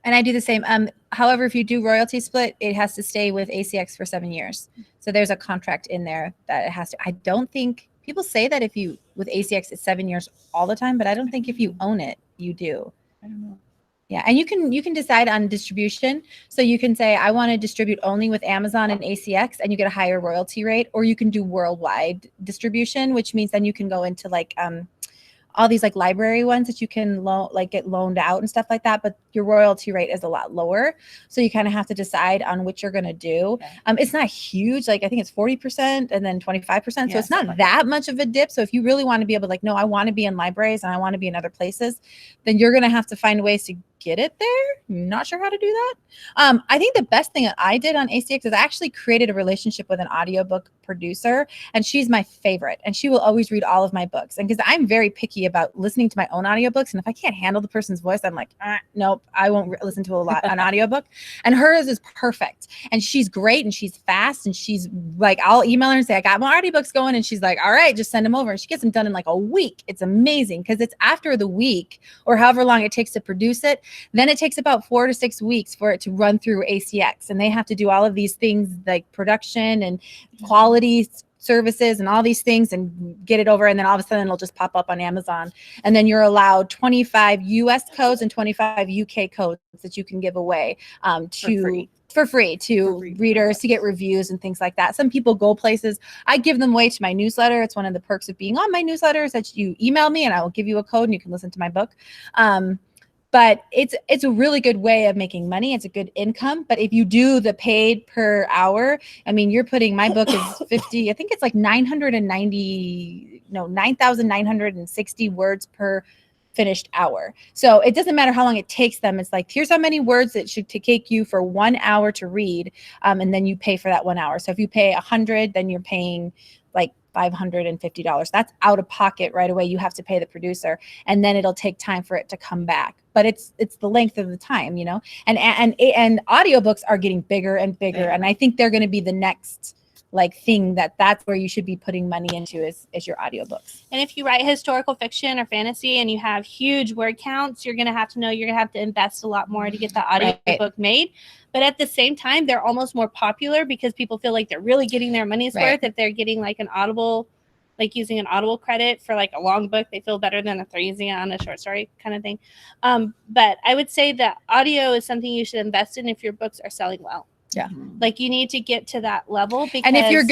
And I do the same. However, if you do royalty split, it has to stay with ACX for 7 years. So there's a contract in there that it has to. I don't think people say that if you with ACX it's 7 years all the time, but I don't think if you own it, you do. I don't know. Yeah, and you can decide on distribution. So you can say I want to distribute only with Amazon and ACX, and you get a higher royalty rate, or you can do worldwide distribution, which means then you can go into all these library ones that you can get loaned out and stuff like that, but your royalty rate is a lot lower. So you kind of have to decide on what you're going to do. Okay. It's not huge. I think it's 40% and then 25%. So it's not that much of a dip. So if you really want to be able to no, I want to be in libraries and I want to be in other places, then you're going to have to find ways to get it there. Not sure how to do that. I think the best thing that I did on ACX is I actually created a relationship with an audiobook producer, and she's my favorite, and she will always read all of my books. And because I'm very picky about listening to my own audiobooks, and if I can't handle the person's voice, I'm like, nope, I won't listen to an audiobook. And hers is perfect, and she's great, and she's fast, and she's I'll email her and say I got my audiobooks going, and she's like, all right, just send them over. And she gets them done in a week. It's amazing because it's after the week or however long it takes to produce it. Then it takes about 4 to 6 weeks for it to run through ACX, and they have to do all of these things like production and quality services and all these things and get it over, and then all of a sudden it'll just pop up on Amazon, and then you're allowed 25 US codes and 25 UK codes that you can give away for free to readers to get reviews and things like that. Some people go places. I give them away to my newsletter. It's one of the perks of being on my newsletter is that you email me and I will give you a code and you can listen to my book. But it's a really good way of making money. It's a good income. But if you do the paid per hour, I mean, you're putting, my book is 50, I think it's 9,960 words per finished hour. So it doesn't matter how long it takes them. It's here's how many words it should take you for 1 hour to read. And then you pay for that 1 hour. So if you pay 100, then you're paying $550. That's out of pocket right away. You have to pay the producer, and then it'll take time for it to come back. But it's the length of the time, you know. And audiobooks are getting bigger and bigger, and I think they're going to be the next like thing that's where you should be putting money into is your audiobooks. And if you write historical fiction or fantasy and you have huge word counts, you're going to have to invest a lot more to get the audiobook made. But at the same time, they're almost more popular because people feel like they're really getting their money's worth. If they're getting like an Audible, like using an Audible credit for like a long book, they feel better than if they're using it on a short story kind of thing. But I would say that audio is something you should invest in if your books are selling well. Yeah. Like you need to get to that level because and if you're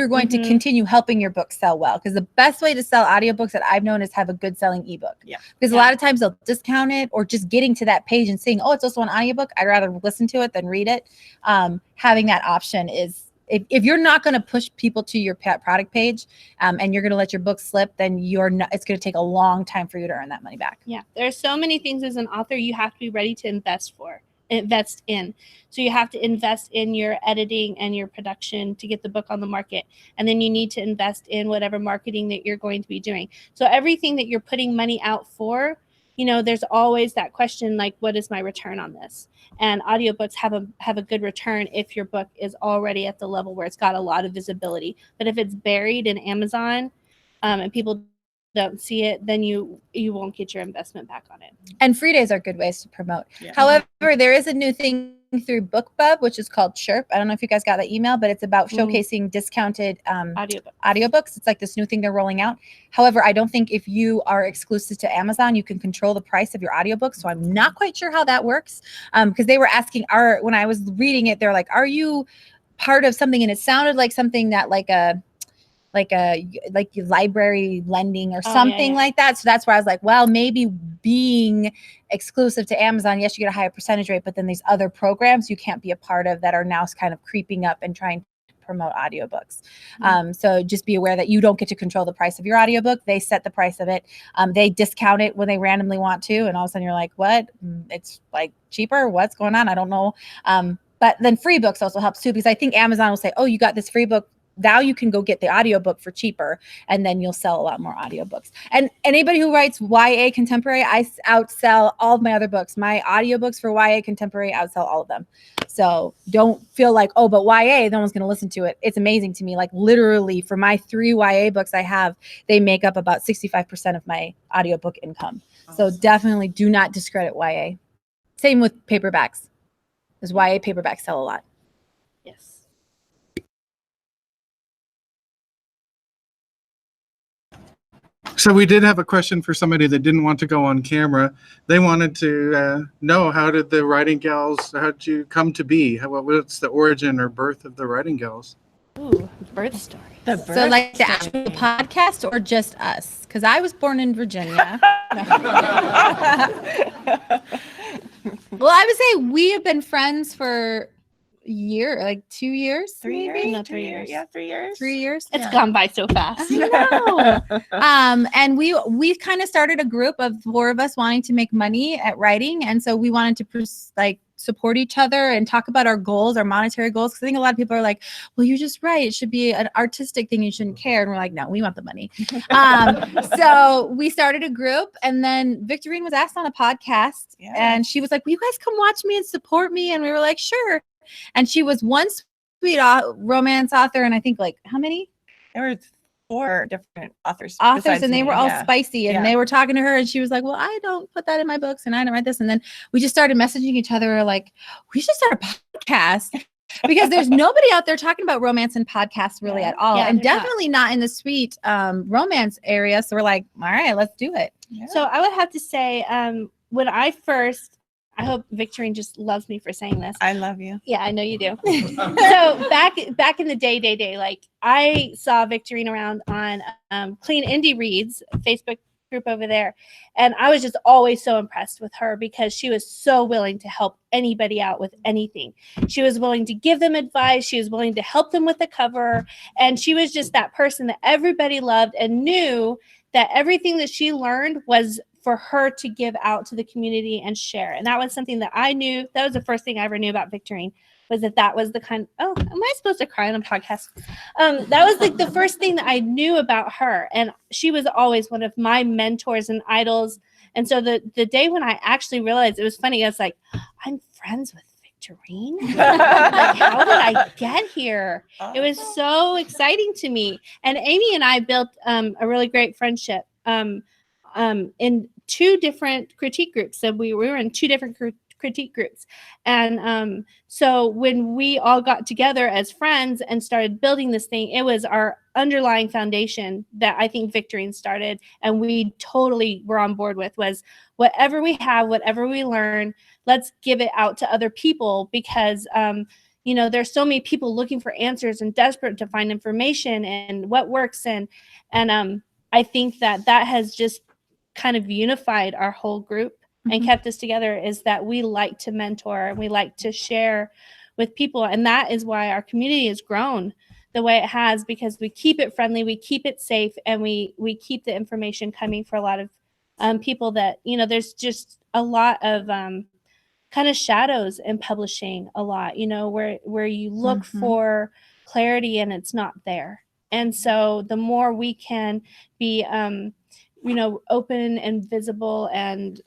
going to continue helping your book sell well, because the best way to sell audiobooks that I've known is have a good selling ebook. Yeah. Because a lot of times they'll discount it, or just getting to that page and saying, oh, it's also an audiobook. I'd rather listen to it than read it. Having that option is, if you're not going to push people to your product page and you're going to let your book slip, then it's going to take a long time for you to earn that money back. Yeah. There's so many things as an author you have to be ready to invest in. So you have to invest in your editing and your production to get the book on the market. And then you need to invest in whatever marketing that you're going to be doing. So everything that you're putting money out for, you know, there's always that question, like, what is my return on this? And audiobooks have a good return if your book is already at the level where it's got a lot of visibility. But if it's buried in Amazon and people don't see it, then you won't get your investment back on it. And free days are good ways to promote. Yeah. However, there is a new thing through BookBub, which is called Chirp. I don't know if you guys got that email, but it's about showcasing discounted audiobooks. It's like this new thing they're rolling out. However, I don't think if you are exclusive to Amazon, you can control the price of your audiobook. So I'm not quite sure how that works. Because they were asking when I was reading it, they're like, are you part of something? And it sounded like something that like library lending or something like that. So that's where I was like, well, maybe being exclusive to Amazon, yes, you get a higher percentage rate, but then these other programs you can't be a part of that are now kind of creeping up and trying to promote audiobooks. So just be aware that you don't get to control the price of your audiobook. They set the price of it. They discount it when they randomly want to. And all of a sudden you're like, what? It's like cheaper? What's going on? I don't know. But then free books also helps too, because I think Amazon will say, oh, you got this free book. Now you can go get the audiobook for cheaper, and then you'll sell a lot more audiobooks. And anybody who writes YA contemporary, I outsell all of my other books. My audiobooks for YA contemporary outsell all of them. So don't feel like, oh, but YA, no one's going to listen to it. It's amazing to me. Like literally for my 3 YA books I have, they make up about 65% of my audiobook income. Awesome. So definitely do not discredit YA. Same with paperbacks, because YA paperbacks sell a lot. Yes. So we did have a question for somebody that didn't want to go on camera. They wanted to know, how did the Writing Gals, how did you come to be? What's the origin or birth of the Writing Gals? Ooh, birth story. So like the actual podcast or just us? Because I was born in Virginia. Well, I would say we have been friends for like 2 years, 3 maybe? years? No, 3 years. Yeah, 3 years. 3 years. It's gone by so fast. I know. And we kind of started a group of 4 of us wanting to make money at writing, and so we wanted to support each other and talk about our goals, our monetary goals. Because I think a lot of people are like, well, you just write. It should be an artistic thing. You shouldn't care. And we're like, no, we want the money. So we started a group, and then Victorine was asked on a podcast, and she was like, will you guys come watch me and support me? And we were like, sure. And she was one sweet romance author, and I think like how many? There were 4 different authors, and they were all spicy, and they were talking to her, and she was like, well, I don't put that in my books, and I don't write this. And then we just started messaging each other. We're like, we should start a podcast because there's nobody out there talking about romance and podcasts really at all, and definitely not in the sweet romance area. So we're like, all right, let's do it. So I would have to say, when I hope Victorine just loves me for saying this. I love you. Yeah, I know you do. So back in the day, like I saw Victorine around on Clean Indie Reads Facebook group over there, and I was just always so impressed with her because she was so willing to help anybody out with anything. She was willing to give them advice. She was willing to help them with the cover, and she was just that person that everybody loved and knew that everything that she learned was for her to give out to the community and share. And that was something that I knew. That was the first thing I ever knew about Victorine. was that was the kind. Oh, am I supposed to cry on a podcast? That was like the first thing that I knew about her, and she was always one of my mentors and idols. And so the day when I actually realized, it was funny. I was like, I'm friends with Victorine. Like, how did I get here? It was so exciting to me. And Amy and I built a really great friendship in two different critique groups. So we were in two different critique groups. And so when we all got together as friends and started building this thing, it was our underlying foundation that I think Victorine started, and we totally were on board with, was whatever we have, whatever we learn, let's give it out to other people, because there's so many people looking for answers and desperate to find information and what works, and I think that has just kind of unified our whole group and kept us together, is that we like to mentor and we like to share with people. And that is why our community has grown the way it has, because we keep it friendly, we keep it safe, and we keep the information coming for a lot of people that, there's just a lot of kind of shadows in publishing a lot, where you look for clarity and it's not there. And so the more we can be, open and visible and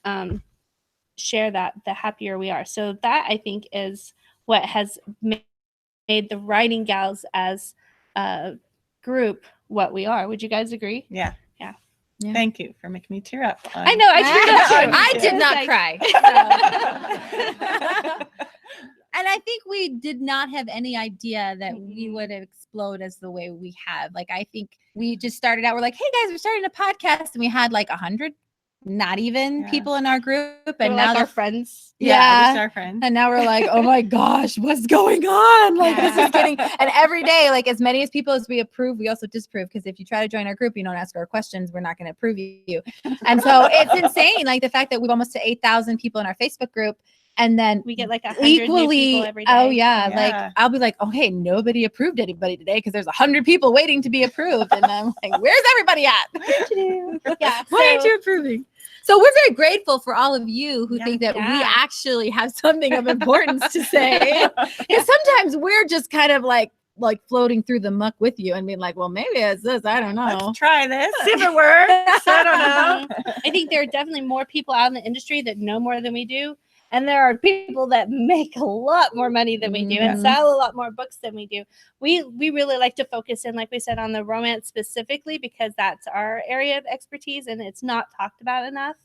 share that, the happier we are. So that, I think, is what has made the Writing Gals as a group what we are. Would you guys agree? Yeah. Yeah. Thank you for making me tear up. I know, I teared up too. I did It was not like- cry. And I think we did not have any idea that we would explode as the way we have. Like, I think we just started out, we're like, hey guys, we're starting a podcast, and we had like 100, not even people in our group. And now like they're our friends. Just our friends. And now we're like, oh my gosh, what's going on? Like, this is getting, and every day, like, as many as people as we approve, we also disapprove. Because if you try to join our group, you don't ask our questions, we're not going to approve you. And so it's insane. Like, the fact that we've almost to 8,000 people in our Facebook group. And then we get like 100 new people every day. Oh yeah, like I'll be like, oh hey, nobody approved anybody today because there's 100 people waiting to be approved, and I'm like, where's everybody at? Yeah, why aren't you approving? So we're very grateful for all of you who think that we actually have something of importance to say. Because sometimes we're just kind of like floating through the muck with you and being like, well, maybe it's this. I don't know. Let's try this. See if it works. I don't know. I think there are definitely more people out in the industry that know more than we do. And there are people that make a lot more money than we do and sell a lot more books than we do. We really like to focus in, like we said, on the romance specifically, because that's our area of expertise and it's not talked about enough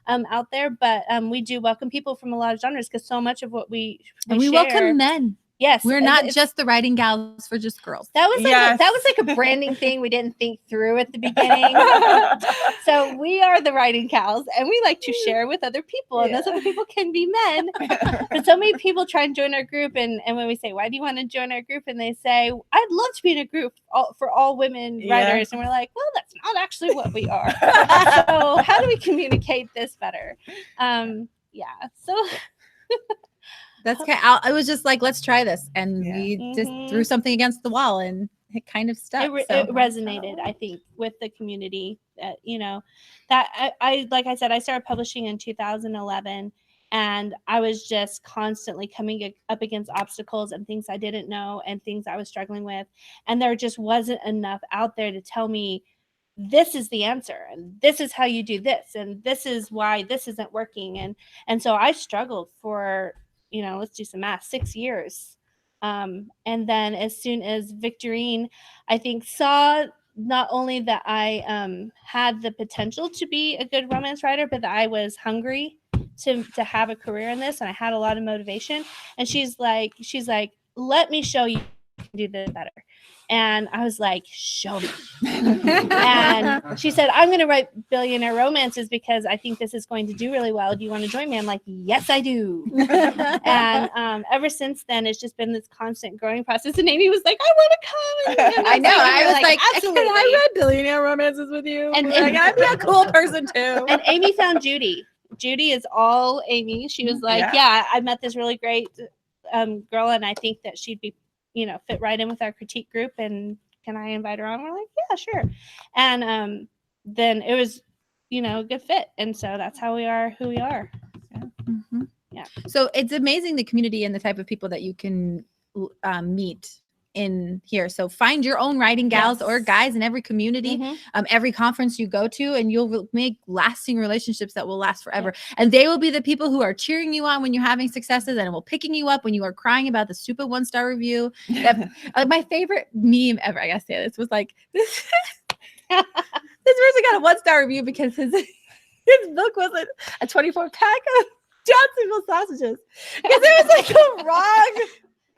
out there. But we do welcome people from a lot of genres, because so much of what we share, welcome men. Yes, we're not just the Writing Gals for just girls. That was like a branding thing we didn't think through at the beginning. So we are the Writing Gals, and we like to share with other people, and those other people can be men. But so many people try and join our group, and when we say, why do you want to join our group? And they say, I'd love to be in a group for all women writers. And we're like, well, that's not actually what we are. So how do we communicate this better? So... That's I was just like, let's try this, and we just threw something against the wall, and it kind of stuck. It resonated, I think, with the community. That I like I said, I started publishing in 2011, and I was just constantly coming up against obstacles and things I didn't know and things I was struggling with, and there just wasn't enough out there to tell me, this is the answer, and this is how you do this, and this is why this isn't working, and so I struggled for, let's do some math, 6 years. And then as soon as Victorine, I think, saw not only that I had the potential to be a good romance writer, but that I was hungry to have a career in this, and I had a lot of motivation. And she's like, let me show you can do this better. And I was like, show me. And she said, I'm going to write billionaire romances because I think this is going to do really well. Do you want to join me? I'm like, yes, I do. And ever since then, it's just been this constant growing process. And Amy was like, I want to come. And I know. I was like, absolutely. I read billionaire romances with you. And like, I'd be a cool person too. And Amy found Judy. Judy is all Amy. She was like, yeah I met this really great girl, and I think that she'd be, fit right in with our critique group, and can I invite her on? We're like, yeah, sure. And then it was, a good fit. And so that's how we are who we are. So, So it's amazing the community and the type of people that you can meet in here. So find your own writing gals or guys in every community, every conference you go to, and you'll make lasting relationships that will last forever. And they will be the people who are cheering you on when you're having successes, and will picking you up when you are crying about the stupid 1-star review. That, my favorite meme ever, I gotta say this, was like this. This person got a 1-star review because his book wasn't a 24-pack of Johnsonville sausages, because it was like the wrong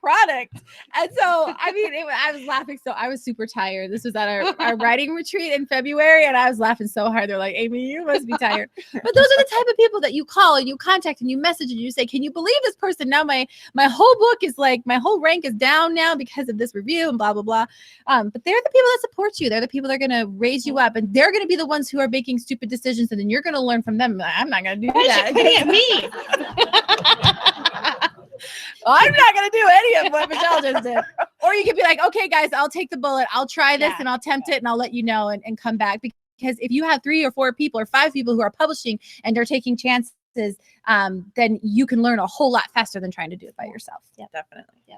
product. And so, I mean, I was laughing. So I was super tired. This was at our writing retreat in February, and I was laughing so hard. They're like, Amy, you must be tired. But those are the type of people that you call and you contact and you message and you say, can you believe this person? Now my whole book is like, my whole rank is down now because of this review and blah, blah, blah. But they're the people that support you. They're the people that are going to raise you up, and they're going to be the ones who are making stupid decisions. And then you're going to learn from them. I'm not going to do that. Me. I'm not going to do any of what Michelle just did. Or you could be like, okay, guys, I'll take the bullet. I'll try this and I'll attempt it and I'll let you know and come back. Because if you have 3 or 4 people or 5 people who are publishing and they're taking chances, then you can learn a whole lot faster than trying to do it by yourself. Yeah, definitely. Yeah.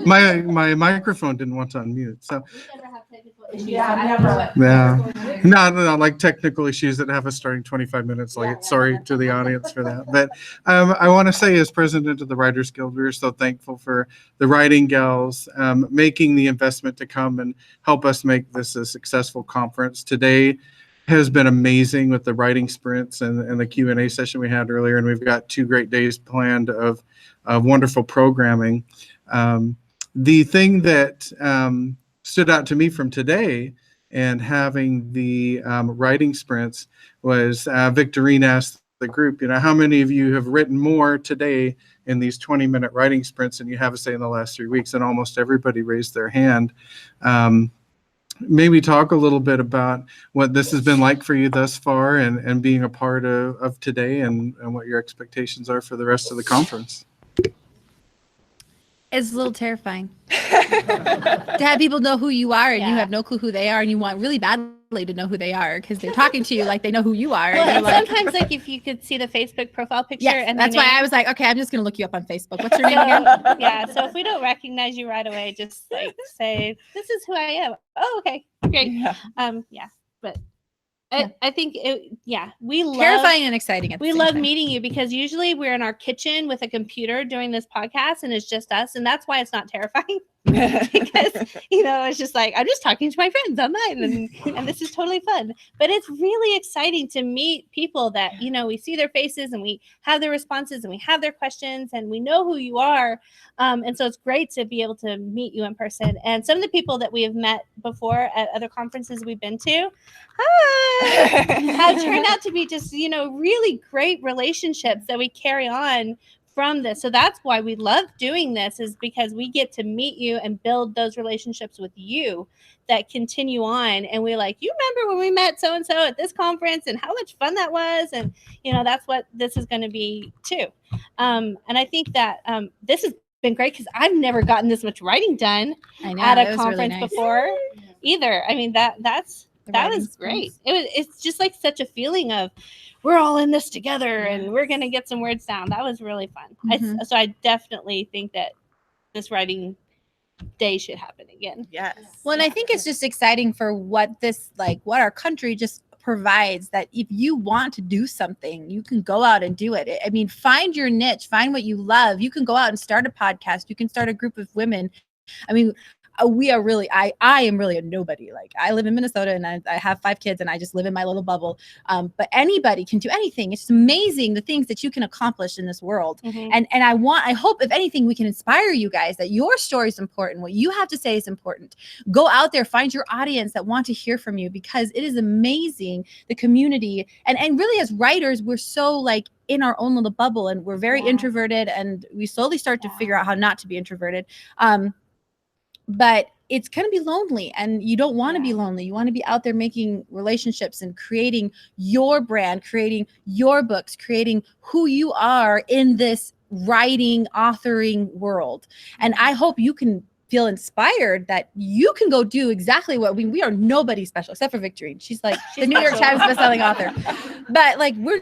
My microphone didn't want to unmute. So Yeah, no, like technical issues that have us starting 25 minutes late. Sorry to the audience for that. But I want to say, as president of the Writers Guild, we're so thankful for the writing gals making the investment to come and help us make this a successful conference. Today has been amazing with the writing sprints and the Q&A session we had earlier, and we've got 2 great days planned of wonderful programming. The thing that stood out to me from today and having the writing sprints was Victorine asked the group, how many of you have written more today in these 20-minute writing sprints than you have, say, in the last 3 weeks? And almost everybody raised their hand. Maybe talk a little bit about what this has been like for you thus far, and being a part of today, and what your expectations are for the rest of the conference. It's a little terrifying to have people know who you are and you have no clue who they are, and you want really badly to know who they are because they're talking to you like they know who you are. Well, and sometimes, like, if you could see the Facebook profile picture, and that's why I was like, okay, I'm just gonna look you up on Facebook. What's your name again? Yeah, so if we don't recognize you right away, just like say, this is who I am. Oh, okay, great. But I think we love terrifying and exciting. We love meeting you, because usually we're in our kitchen with a computer doing this podcast and it's just us, and that's why it's not terrifying. Because it's just like, I'm just talking to my friends online, and this is totally fun. But it's really exciting to meet people that we see their faces and we have their responses and we have their questions and we know who you are. And so it's great to be able to meet you in person. And some of the people that we have met before at other conferences we've been to, have turned out to be just really great relationships that we carry on from this. So that's why we love doing this, is because we get to meet you and build those relationships with you that continue on. And we're like, you remember when we met so-and-so at this conference and how much fun that was? And, that's what this is going to be too. And I think that this has been great, because I've never gotten this much writing done at a conference before either. I mean, that was great. It's just like such a feeling of, we're all in this together and we're going to get some words down. That was really fun. So I definitely think that this writing day should happen again. Yes. Well, and I think it's just exciting for what our country just provides, that if you want to do something, you can go out and do it. I mean, find your niche, find what you love. You can go out and start a podcast. You can start a group of women. I mean, we are really, I am really a nobody. Like, I live in Minnesota and I have 5 kids and I just live in my little bubble. But anybody can do anything. It's amazing the things that you can accomplish in this world. And I hope, if anything, we can inspire you guys that your story is important. What you have to say is important. Go out there, find your audience that want to hear from you, because it is amazing, the community. And really, as writers, we're so like in our own little bubble, and we're very introverted, and we slowly start to figure out how not to be introverted. But it's going to be lonely, and you don't want to be lonely. You want to be out there making relationships and creating your brand, creating your books, creating who you are in this writing, authoring world. And I hope you can feel inspired that you can go do exactly what we are nobody special except for Victorine. She's like the New York Times bestselling author. But like we're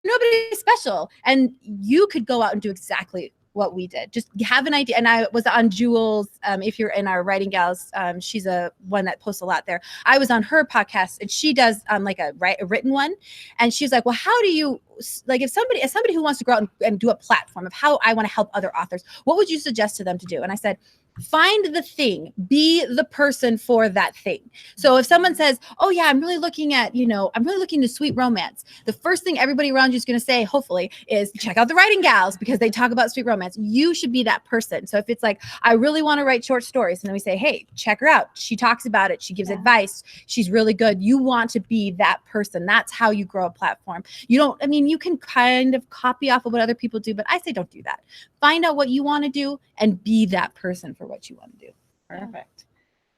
nobody special. And you could go out and do exactly what we did. Just have an idea. And I was on Jules. If you're in our writing gals, she's a one that posts a lot there. I was on her podcast and she does like a written one. And she's like, well, how do you, like if somebody, as somebody who wants to go out and do a platform of how I want to help other authors, what would you suggest to them to do? And I said, find the thing, be the person for that thing. So if someone says, oh yeah, I'm really looking at, I'm really looking to sweet romance. The first thing everybody around you is going to say, hopefully, is check out the writing gals because they talk about sweet romance. You should be that person. So if it's like, I really want to write short stories. And then we say, hey, check her out. She talks about it. She gives advice. She's really good. You want to be that person. That's how you grow a platform. You can kind of copy off of what other people do, but I say don't do that. Find out what you want to do and be that person for what you want to do. Perfect.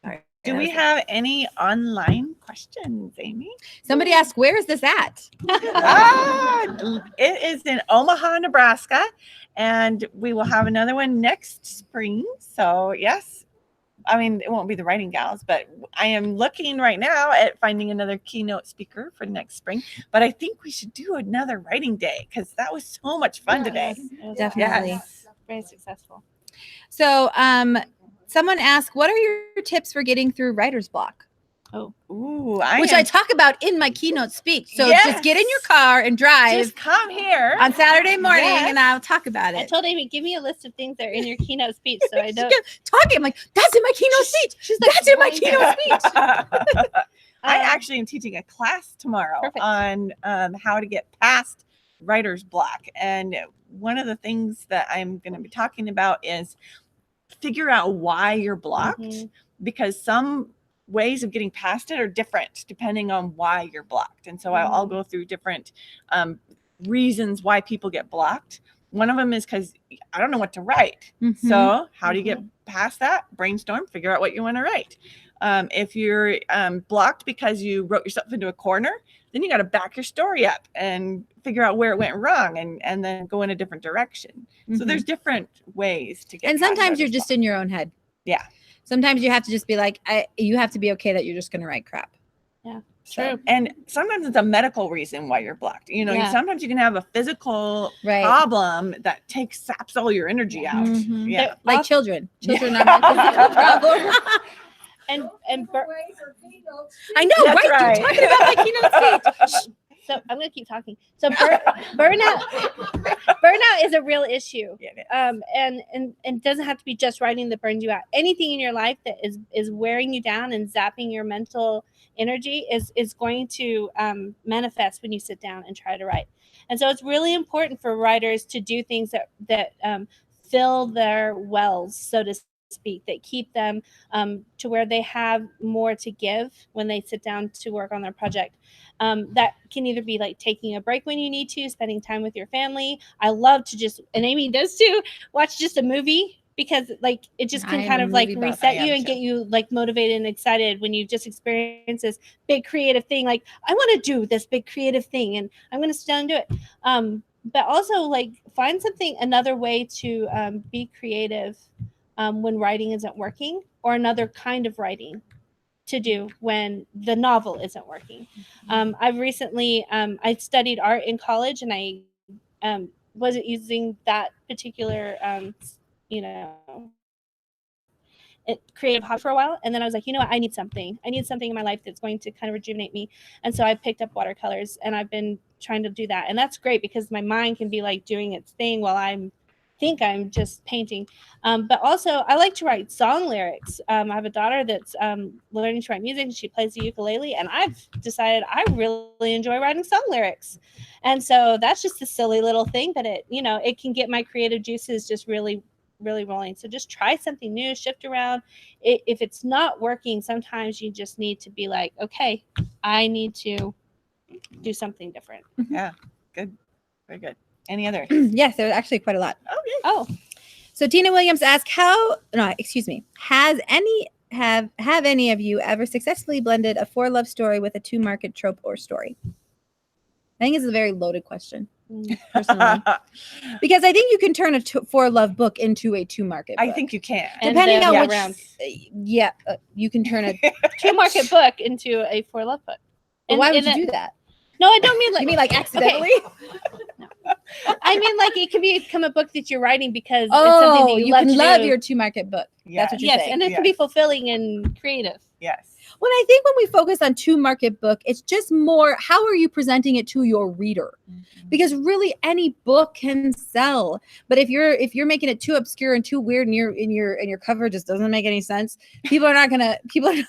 All right. Do we have any online questions, Amy? Somebody asked, where is this at? It is in Omaha, Nebraska, and we will have another one next spring. So yes, it won't be the writing gals, but I am looking right now at finding another keynote speaker for next spring. But I think we should do another writing day because that was so much fun today. Definitely. Yes. Very successful. So someone asked, what are your tips for getting through writer's block? I talk about in my keynote speak. So just get in your car and drive. Just come here on Saturday morning and I'll talk about it. I told Amy, give me a list of things that are in your keynote speech so I don't talking. I'm like, that's in my keynote speech. She's like, that's in my keynote speech. I actually am teaching a class tomorrow on how to get past writer's block. And one of the things that I'm going to be talking about is figure out why you're blocked, because some ways of getting past it are different depending on why you're blocked. And so I'll go through different reasons why people get blocked. One of them is because I don't know what to write. So how do you get past that? Brainstorm, figure out what you want to write. If you're blocked because you wrote yourself into a corner, then you got to back your story up and figure out where it went wrong and then go in a different direction. So there's different ways to get. And sometimes you're just in your own head. Yeah. Sometimes you have to just be like, you have to be okay that you're just going to write crap. Yeah. True. And sometimes it's a medical reason why you're blocked. Sometimes you can have a physical problem that saps all your energy out. Yeah. Like children. Children are my physical problem. And I know, That's right? You're talking about my keynote speech. So I'm going to keep talking. So burnout is a real issue. And doesn't have to be just writing that burns you out. Anything in your life that is wearing you down and zapping your mental energy is going to manifest when you sit down and try to write. And so it's really important for writers to do things that fill their wells, so to speak, that keep them to where they have more to give when they sit down to work on their project. That can either be like taking a break when you need to, spending time with your family. I love to and Amy does too, watch just a movie, because like it just can kind of like reset you and get you like motivated and excited when you just experience this big creative thing. Like, I want to do this big creative thing and I'm going to sit down and do it. But also like find another way to be creative when writing isn't working, or another kind of writing to do when the novel isn't working. I've recently, I studied art in college, and I wasn't using that particular, creative hobby for a while. And then I was like, you know what? I need something in my life that's going to kind of rejuvenate me. And so I picked up watercolors, and I've been trying to do that. And that's great because my mind can be like doing its thing while I'm just painting. But also I like to write song lyrics. I have a daughter that's learning to write music, and she plays the ukulele, and I've decided I really enjoy writing song lyrics. And so that's just a silly little thing, but it can get my creative juices just really, really rolling. So just try something new, shift around. If it's not working, sometimes you just need to be like, okay, I need to do something different. Yeah. Good. Very good. Any other? Yes, there was actually quite a lot. Okay. So Tina Williams asked, have any of you ever successfully blended a 4 love story with a 2 market trope or story? I think this is a very loaded question. personally, because I think you can turn a for love book into a to market book. I think you can. Depending on which, round. you can turn a To market book into a for love book. But why would and you do that? No, I don't mean like You mean like accidentally? No. I mean like it can become a book that you're writing because it's Oh, something that you you love can to love do. your to market book. That's what you're saying. And it can be fulfilling and creative. Yes. When I think when we focus on to market book, it's just more how are you presenting it to your reader? Because really any book can sell. But if you're making it too obscure and too weird and your cover just doesn't make any sense, people are not gonna What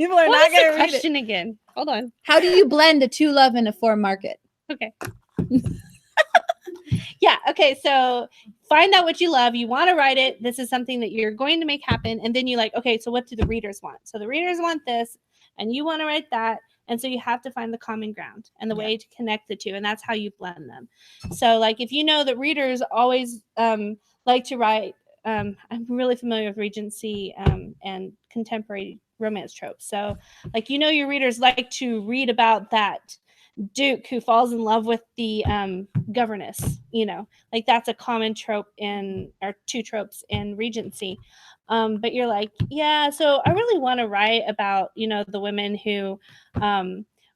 not was gonna the read it. question again? Hold on. How do you blend a to love and a for market? Okay. Yeah. Okay. So find out what you love. You want to write it. This is something that you're going to make happen. And then you like, okay, so what do the readers want? So the readers want this and you want to write that. And so you have to find the common ground and the way to connect the two. And that's how you blend them. So like, if you know that readers always like to write, I'm really familiar with Regency and contemporary romance tropes. So like, your readers like to read about that Duke who falls in love with the governess, like that's a common trope or two tropes in Regency. But you're like, yeah, so I really want to write about, the women who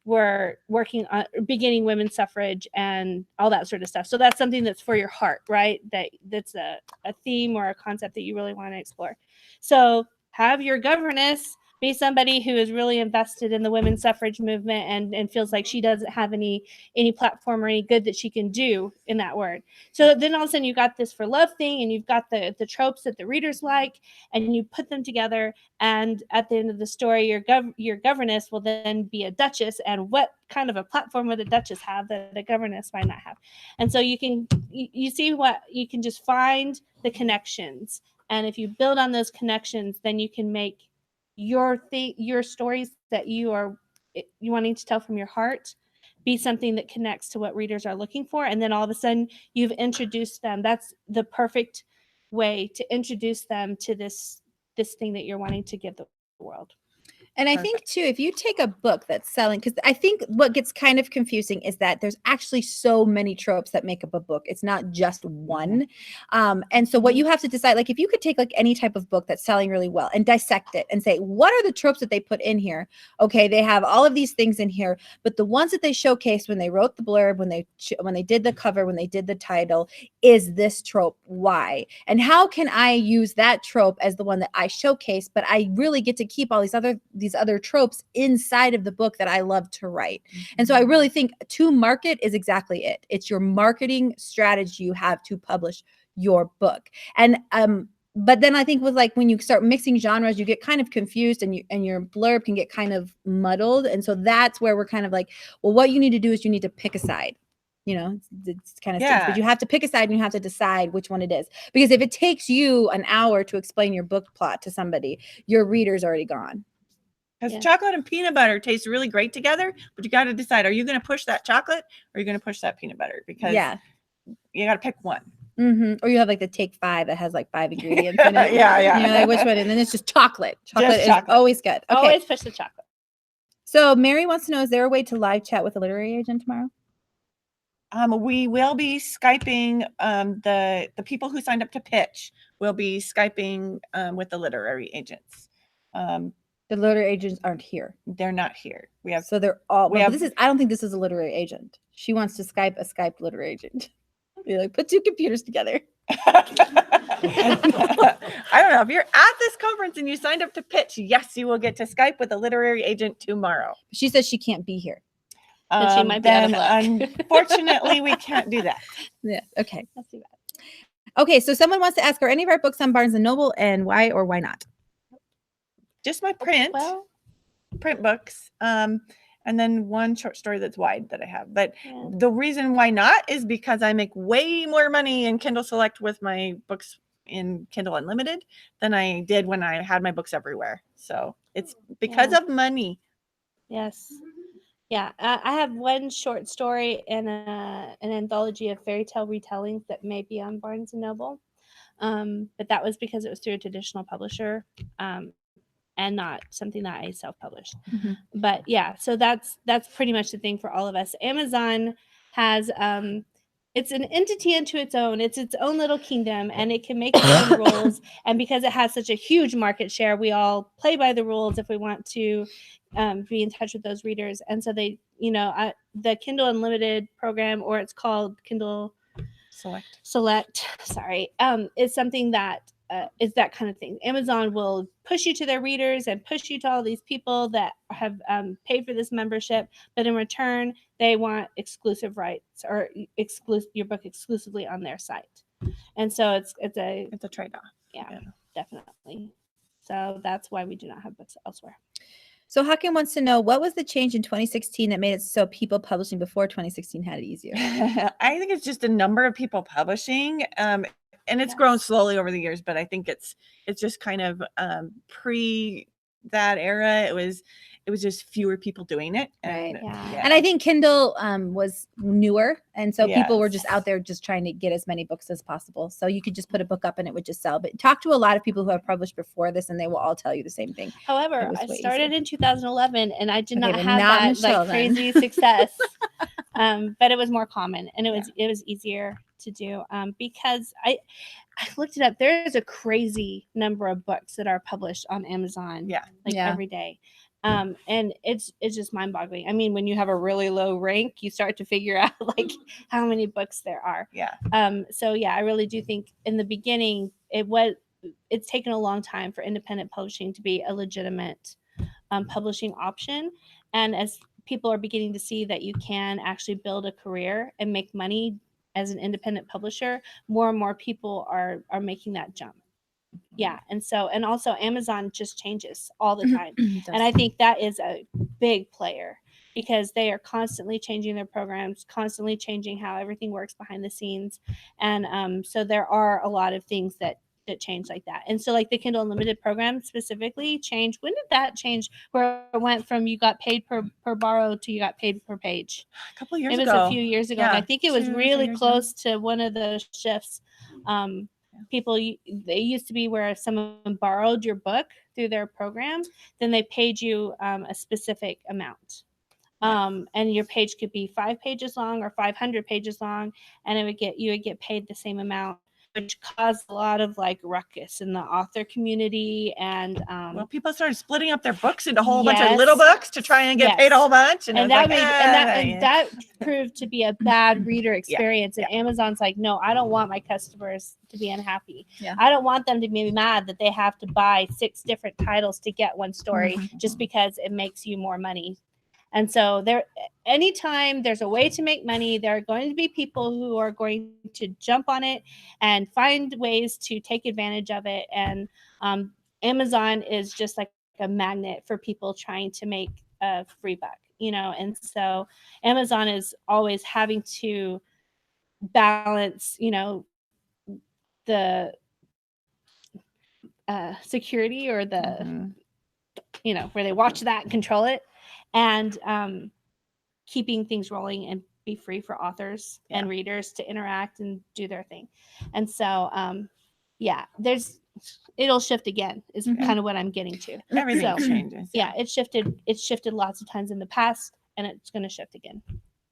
were working on beginning women's suffrage and all that sort of stuff. So that's something that's for your heart, right? That's a theme or a concept that you really want to explore. So have your governess be somebody who is really invested in the women's suffrage movement and feels like she doesn't have any platform or any good that she can do in that word. So then all of a sudden you got this for love thing and you've got the tropes that the readers like and you put them together, and at the end of the story your governess will then be a duchess, and what kind of a platform would a duchess have that a governess might not have? And so you see what you can just find the connections, and if you build on those connections, then you can make your stories that you wanting to tell from your heart be something that connects to what readers are looking for. And then all of a sudden you've introduced them. That's the perfect way to introduce them to this thing that you're wanting to give the world. And I think too, if you take a book that's selling, because I think what gets kind of confusing is that there's actually so many tropes that make up a book. It's not just one. And so what you have to decide, like if you could take like any type of book that's selling really well and dissect it and say, what are the tropes that they put in here? Okay, they have all of these things in here, but the ones that they showcased when they wrote the blurb, when they did the cover, when they did the title, is this trope. Why? And how can I use that trope as the one that I showcase, but I really get to keep all these other tropes inside of the book that I love to write. And so I really think to market is exactly it. It's your marketing strategy you have to publish your book. And but then I think with like when you start mixing genres, you get kind of confused and your blurb can get kind of muddled. And so that's where we're kind of like, well, what you need to do is you need to pick a side. It's kind of stinks, but you have to pick a side and you have to decide which one it is. Because if it takes you an hour to explain your book plot to somebody, your reader's already gone. Because chocolate and peanut butter taste really great together, but you got to decide, are you going to push that chocolate or are you going to push that peanut butter? Because you got to pick one. Mm-hmm. Or you have like the Take 5 that has like 5 ingredients in it. Yeah. And you're like, which one? And then it's just chocolate. Chocolate is always good. Okay. Always push the chocolate. So Mary wants to know, is there a way to live chat with a literary agent tomorrow? We will be Skyping the people who signed up to pitch. We'll be Skyping with the literary agents. The literary agents aren't here. They're not here. So they're all. I don't think this is a literary agent. She wants to Skype a Skype literary agent. Be like, put two computers together. I don't know. If you're at this conference and you signed up to pitch, yes, you will get to Skype with a literary agent tomorrow. She says she can't be here. She might be out of luck. Unfortunately, we can't do that. Yeah. Okay. That's too bad. Okay. So someone wants to ask, are any of our books on Barnes and Noble, and why or why not? Just my print books. And then one short story that's wide that I have. But the reason why not is because I make way more money in Kindle Select with my books in Kindle Unlimited than I did when I had my books everywhere. So it's because of money. Yes. Yeah. I have one short story and an anthology of fairy tale retellings that may be on Barnes and Noble. But that was because it was through a traditional publisher. And not something that I self-published. But yeah, so that's pretty much the thing for all of us. Amazon has it's an entity unto its own. It's its own little kingdom, and it can make its own rules. And because it has such a huge market share, we all play by the rules if we want to be in touch with those readers. And so they, the Kindle Unlimited program, or it's called Kindle Select, sorry, is something that is that kind of thing. Amazon will push you to their readers and push you to all these people that have paid for this membership, but in return, they want exclusive rights or your book exclusively on their site. And so it's a trade-off. Yeah, definitely. So that's why we do not have books elsewhere. So Hakim wants to know, what was the change in 2016 that made it so people publishing before 2016 had it easier? I think it's just a number of people publishing, and it's grown slowly over the years. But I think it's just kind of pre that era. It was just fewer people doing it, and And I think Kindle was newer, and so people were just out there just trying to get as many books as possible. So you could just put a book up and it would just sell. But talk to a lot of people who have published before this, and they will all tell you the same thing. However, I started in 202011, and I did not but have not that Michelle, then. crazy success. But it was more common, and it was easier to do because I looked it up. There's a crazy number of books that are published on Amazon. Every day. And it's just mind-boggling. I mean, when you have a really low rank, you start to figure out how many books there are. So I really do think in the beginning it's taken a long time for independent publishing to be a legitimate publishing option. And as people are beginning to see that you can actually build a career and make money as an independent publisher, more and more people are making that jump. And also Amazon just changes all the time. And I think that is a big player because they are constantly changing their programs, constantly changing how everything works behind the scenes. And so there are a lot of things that change like that. And so the Kindle Unlimited program specifically changed. When did that change where it went from you got paid per borrow to you got paid per page? A couple years ago. It was a few years ago. And I think it was really close to one of those shifts. People, they used to be where if someone borrowed your book through their program, then they paid you a specific amount. And your page could be 5 pages long or 500 pages long, and you would get paid the same amount, which caused a lot of ruckus in the author community. And people started splitting up their books into a whole bunch of little books to try and get paid a whole bunch. And that proved to be a bad reader experience. And Amazon's like, no, I don't want my customers to be unhappy. I don't want them to be mad that they have to buy 6 different titles to get one story just because it makes you more money. And so anytime there's a way to make money, there are going to be people who are going to jump on it and find ways to take advantage of it. And Amazon is just like a magnet for people trying to make a free buck, and so Amazon is always having to balance, the security or the, where they watch that and control it. And keeping things rolling and be free for authors and readers to interact and do their thing. And so, it'll shift again is kind of what I'm getting to. Everything changes. It's shifted lots of times in the past, and it's going to shift again.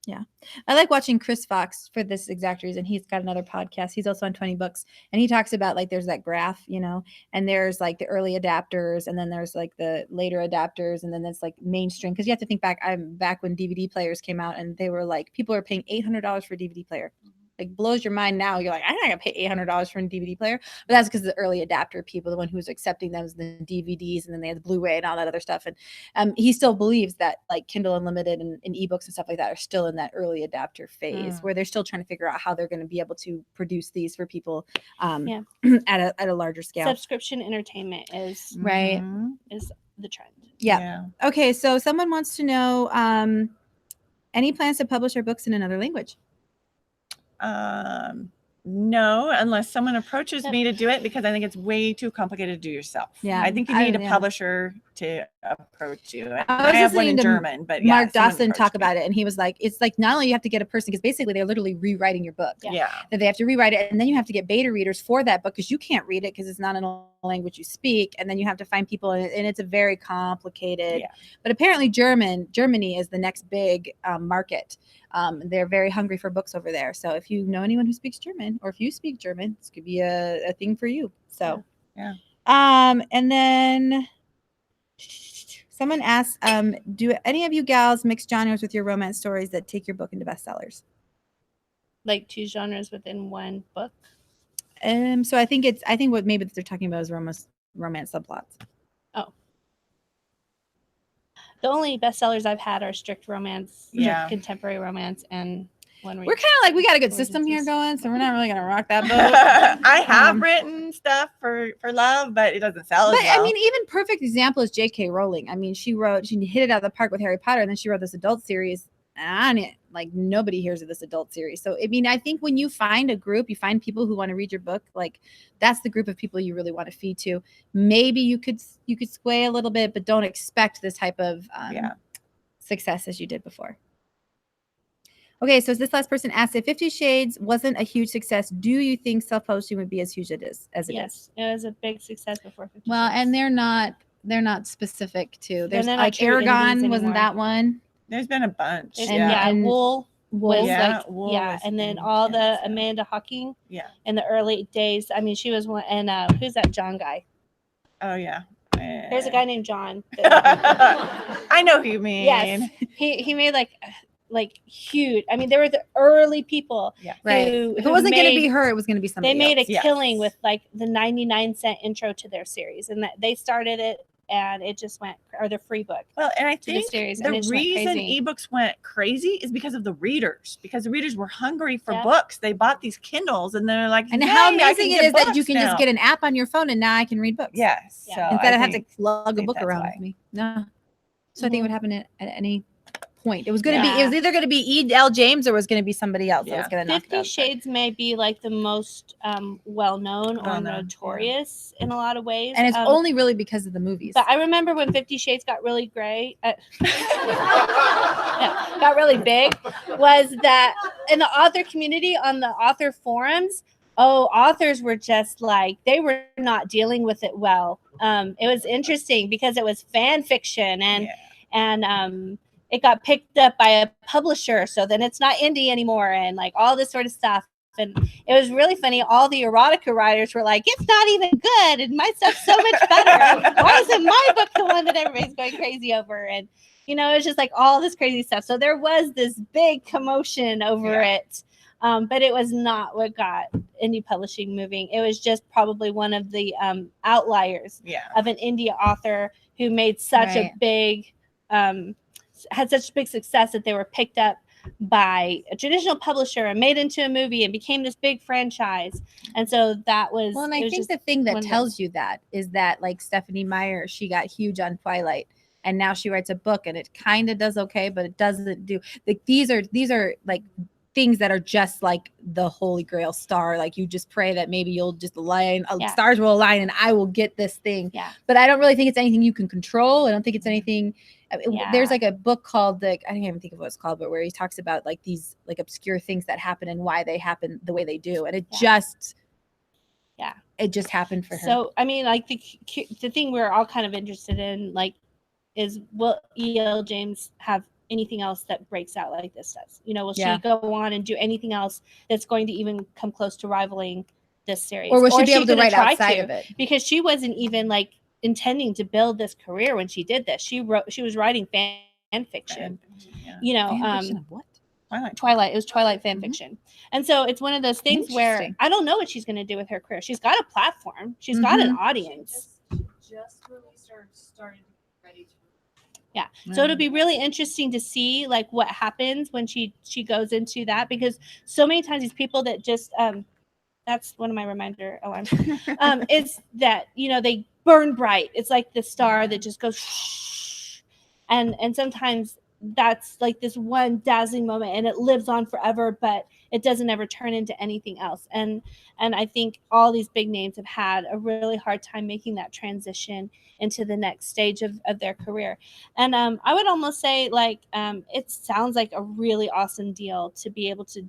Yeah. I like watching Chris Fox for this exact reason. He's got another podcast. He's also on 20 Books. And he talks about there's that graph, and there's the early adapters, and then there's the later adapters, and then there's mainstream. Because you have to think back when DVD players came out, and they were people are paying $800 for a DVD player. Blows your mind now. You're I'm not gonna pay $800 for a DVD player, but that's because the early adapter people, the one who was accepting them, was the DVDs, and then they had the Blu-ray and all that other stuff. And he still believes that Kindle Unlimited and ebooks and stuff like that are still in that early adapter phase where they're still trying to figure out how they're going to be able to produce these for people at a larger scale. Subscription entertainment is is the trend. Yeah. Okay, so someone wants to know any plans to publish our books in another language? No, unless someone approaches me to do it, because I think it's way too complicated to do yourself. Yeah, I think you need a publisher to approach you. I was have one in listening to German, but yeah, Mark someone Dawson talk approached me. about it, and he was like, it's like not only you have to get a person, because basically they're literally rewriting your book. Yeah. That they have to rewrite it, and then you have to get beta readers for that book because you can't read it because it's not in a language you speak, and then you have to find people, and it's a very complicated. Yeah. But apparently Germany is the next big market. They're very hungry for books over there. So if you know anyone who speaks German, or if you speak German, this could be a thing for you. So Yeah. and then someone asked, do any of you gals mix genres with your romance stories that take your book into bestsellers? Like 2 genres within one book. So I think what maybe they're talking about is romance subplots. Oh. The only bestsellers I've had are strict romance, Yeah. contemporary romance, and one. We're kind of like, we got a good system here going, so we're not really gonna rock that boat. I have written stuff for love, but it doesn't sell as But well. I mean, even perfect example is J.K. Rowling. I mean, she hit it out of the park with Harry Potter, and then she wrote this adult series, and like nobody hears of this adult series. So I mean, I think when you find a group, you find people who want to read your book, like that's the group of people you really want to feed to. Maybe you could sway a little bit, but don't expect this type of success as you did before. Okay, so this last person asked, if 50 Shades wasn't a huge success, do you think self-publishing would be as huge as it is? Yes, it was a big success before 50 Well, Shades. and they're not specific to. There's they're not like true indies Aragon, wasn't anymore. that one? There's been a bunch. And Wool was Yeah, Wool was and then all the intense, Amanda Hawking. Yeah. In the early days, I mean, she was one. And who's that John guy? Oh yeah. There's a guy named John. I know who you mean. Yes, he made like huge. I mean, they were the early people. Yeah. Right. If it wasn't going to be her, it was going to be somebody They made else. a killing with like the 99-cent intro to their series, and that they started it, and it just went, or their free book. Well, and I to the think series, and the it just went reason crazy. ebooks went crazy is because of the readers, because the readers were hungry for Yeah. books. They bought these Kindles, and they're like, And "Yay, how I can amazing it get is that you books can now." just get an app on your phone, and now I can read books. Yes. Yeah. So Instead I of have to think- lug a think book that's around why. with me. No. So I think it would happen at any point. It was going to Yeah. be. It was either going to be E.L. James or it was going to be somebody else that was going to knock it 50 out. Shades may be like the most well-known or Well-known, notorious in a lot of ways. And it's only really because of the movies. But I remember when 50 Shades got really gray, got really big, was that in the author community, on the author forums, authors were just like, they were not dealing with it well. It was interesting because it was fan fiction, and it got picked up by a publisher, so then it's not indie anymore, and like all this sort of stuff. And it was really funny. All the erotica writers were like, it's not even good, and my stuff's so much better. Why isn't my book the one that everybody's going crazy over? And it was just like all this crazy stuff. So there was this big commotion over it. But it was not what got indie publishing moving. It was just probably one of the outliers of an indie author who made such a big had such big success that they were picked up by a traditional publisher and made into a movie and became this big franchise. And so that was Well, and it I was think just the thing that one of tells those- you that is that like Stephanie Meyer, she got huge on Twilight, and now she writes a book, and it kind of does okay, but it doesn't do like these are like things that are just like the holy grail star. Like you just pray that maybe you'll just align, stars will align, and I will get this thing. Yeah. But I don't really think it's anything you can control. I don't think it's anything. There's like a book called I can't even think of what it's called, but where he talks about like these like obscure things that happen and why they happen the way they do, and it just happened for her. So I mean, like the thing we're all kind of interested in, like, is will E.L. James have anything else that breaks out like this does? Will Yeah. she go on and do anything else that's going to even come close to rivaling this series? Or will she be able to gonna write try outside to? of it? Because she wasn't even like intending to build this career when she did this. She was writing fan fiction. Fan fiction of what? Twilight. It was Twilight fan fiction. And so it's one of those things where Interesting. I don't know what she's going to do with her career. She's got a platform. She's got an audience. Just released or started ready to. Yeah. So it'll be really interesting to see like what happens when she goes into that, because so many times these people that just that's one of my reminder alarms. Is that they burn bright. It's like the star that just goes and sometimes that's like this one dazzling moment and it lives on forever, but it doesn't ever turn into anything else. And I think all these big names have had a really hard time making that transition into the next stage of their career. And I would almost say like it sounds like a really awesome deal to be able to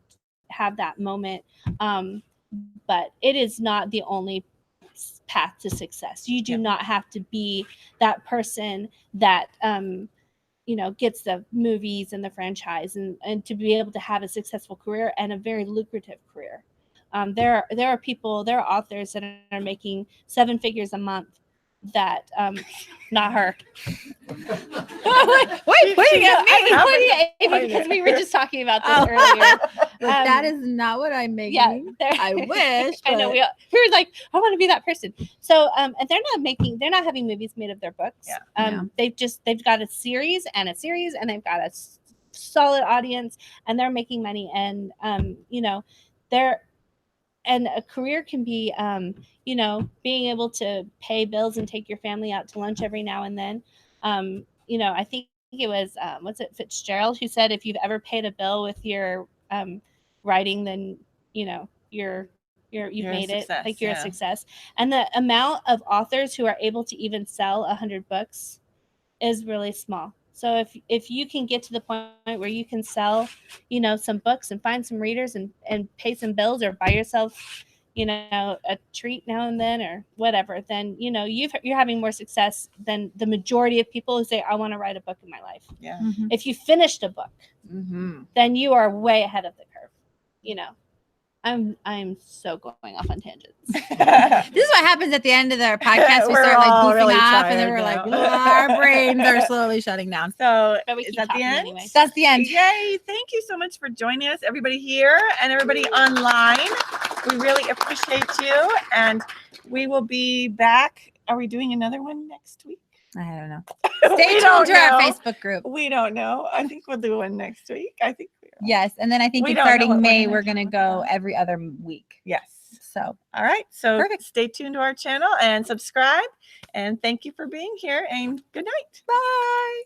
have that moment, but it is not the only path to success. You do not have to be that person that gets the movies and the franchise and to be able to have a successful career and a very lucrative career. There are authors that are making 7 figures a month that not her. Wait, pointing at me, pointing at Amy because we were just talking about this earlier. That is not what I'm making. Yeah, I wish. I know but- we were like, I want to be that person. So, and they're not having movies made of their books. Yeah. They've got a series, and they've got a solid audience, and they're making money. And and a career can be, being able to pay bills and take your family out to lunch every now and then. I think it was Fitzgerald who said, if you've ever paid a bill with your writing, then you've made it. Like you're a success. And the amount of authors who are able to even sell 100 books is really small. So if you can get to the point where you can sell, some books and find some readers and pay some bills or buy yourself, a treat now and then or whatever, then you're having more success than the majority of people who say, I want to write a book in my life. Yeah. Mhm. If you finished a book, then you are way ahead of the curve. I'm so going off on tangents. This is what happens at the end of our podcast. We We're start like all goofing really off, and then tired we're like, now. our brains are slowly shutting down. So But we is keep that the talking end? anyway. That's the end. Yay. Thank you so much for joining us, everybody here and everybody online. We really appreciate you. And we will be back. Are we doing another one next week? I don't know. We Stay don't tuned to our know. Facebook group. We don't know. I think we'll do one next week. I think we are. Yes, and then I think We don't know what starting we're May, gonna we're going to talk go about. every other week. Yes. So All right. So Perfect. stay tuned to our channel and subscribe. And thank you for being here. And good night. bye.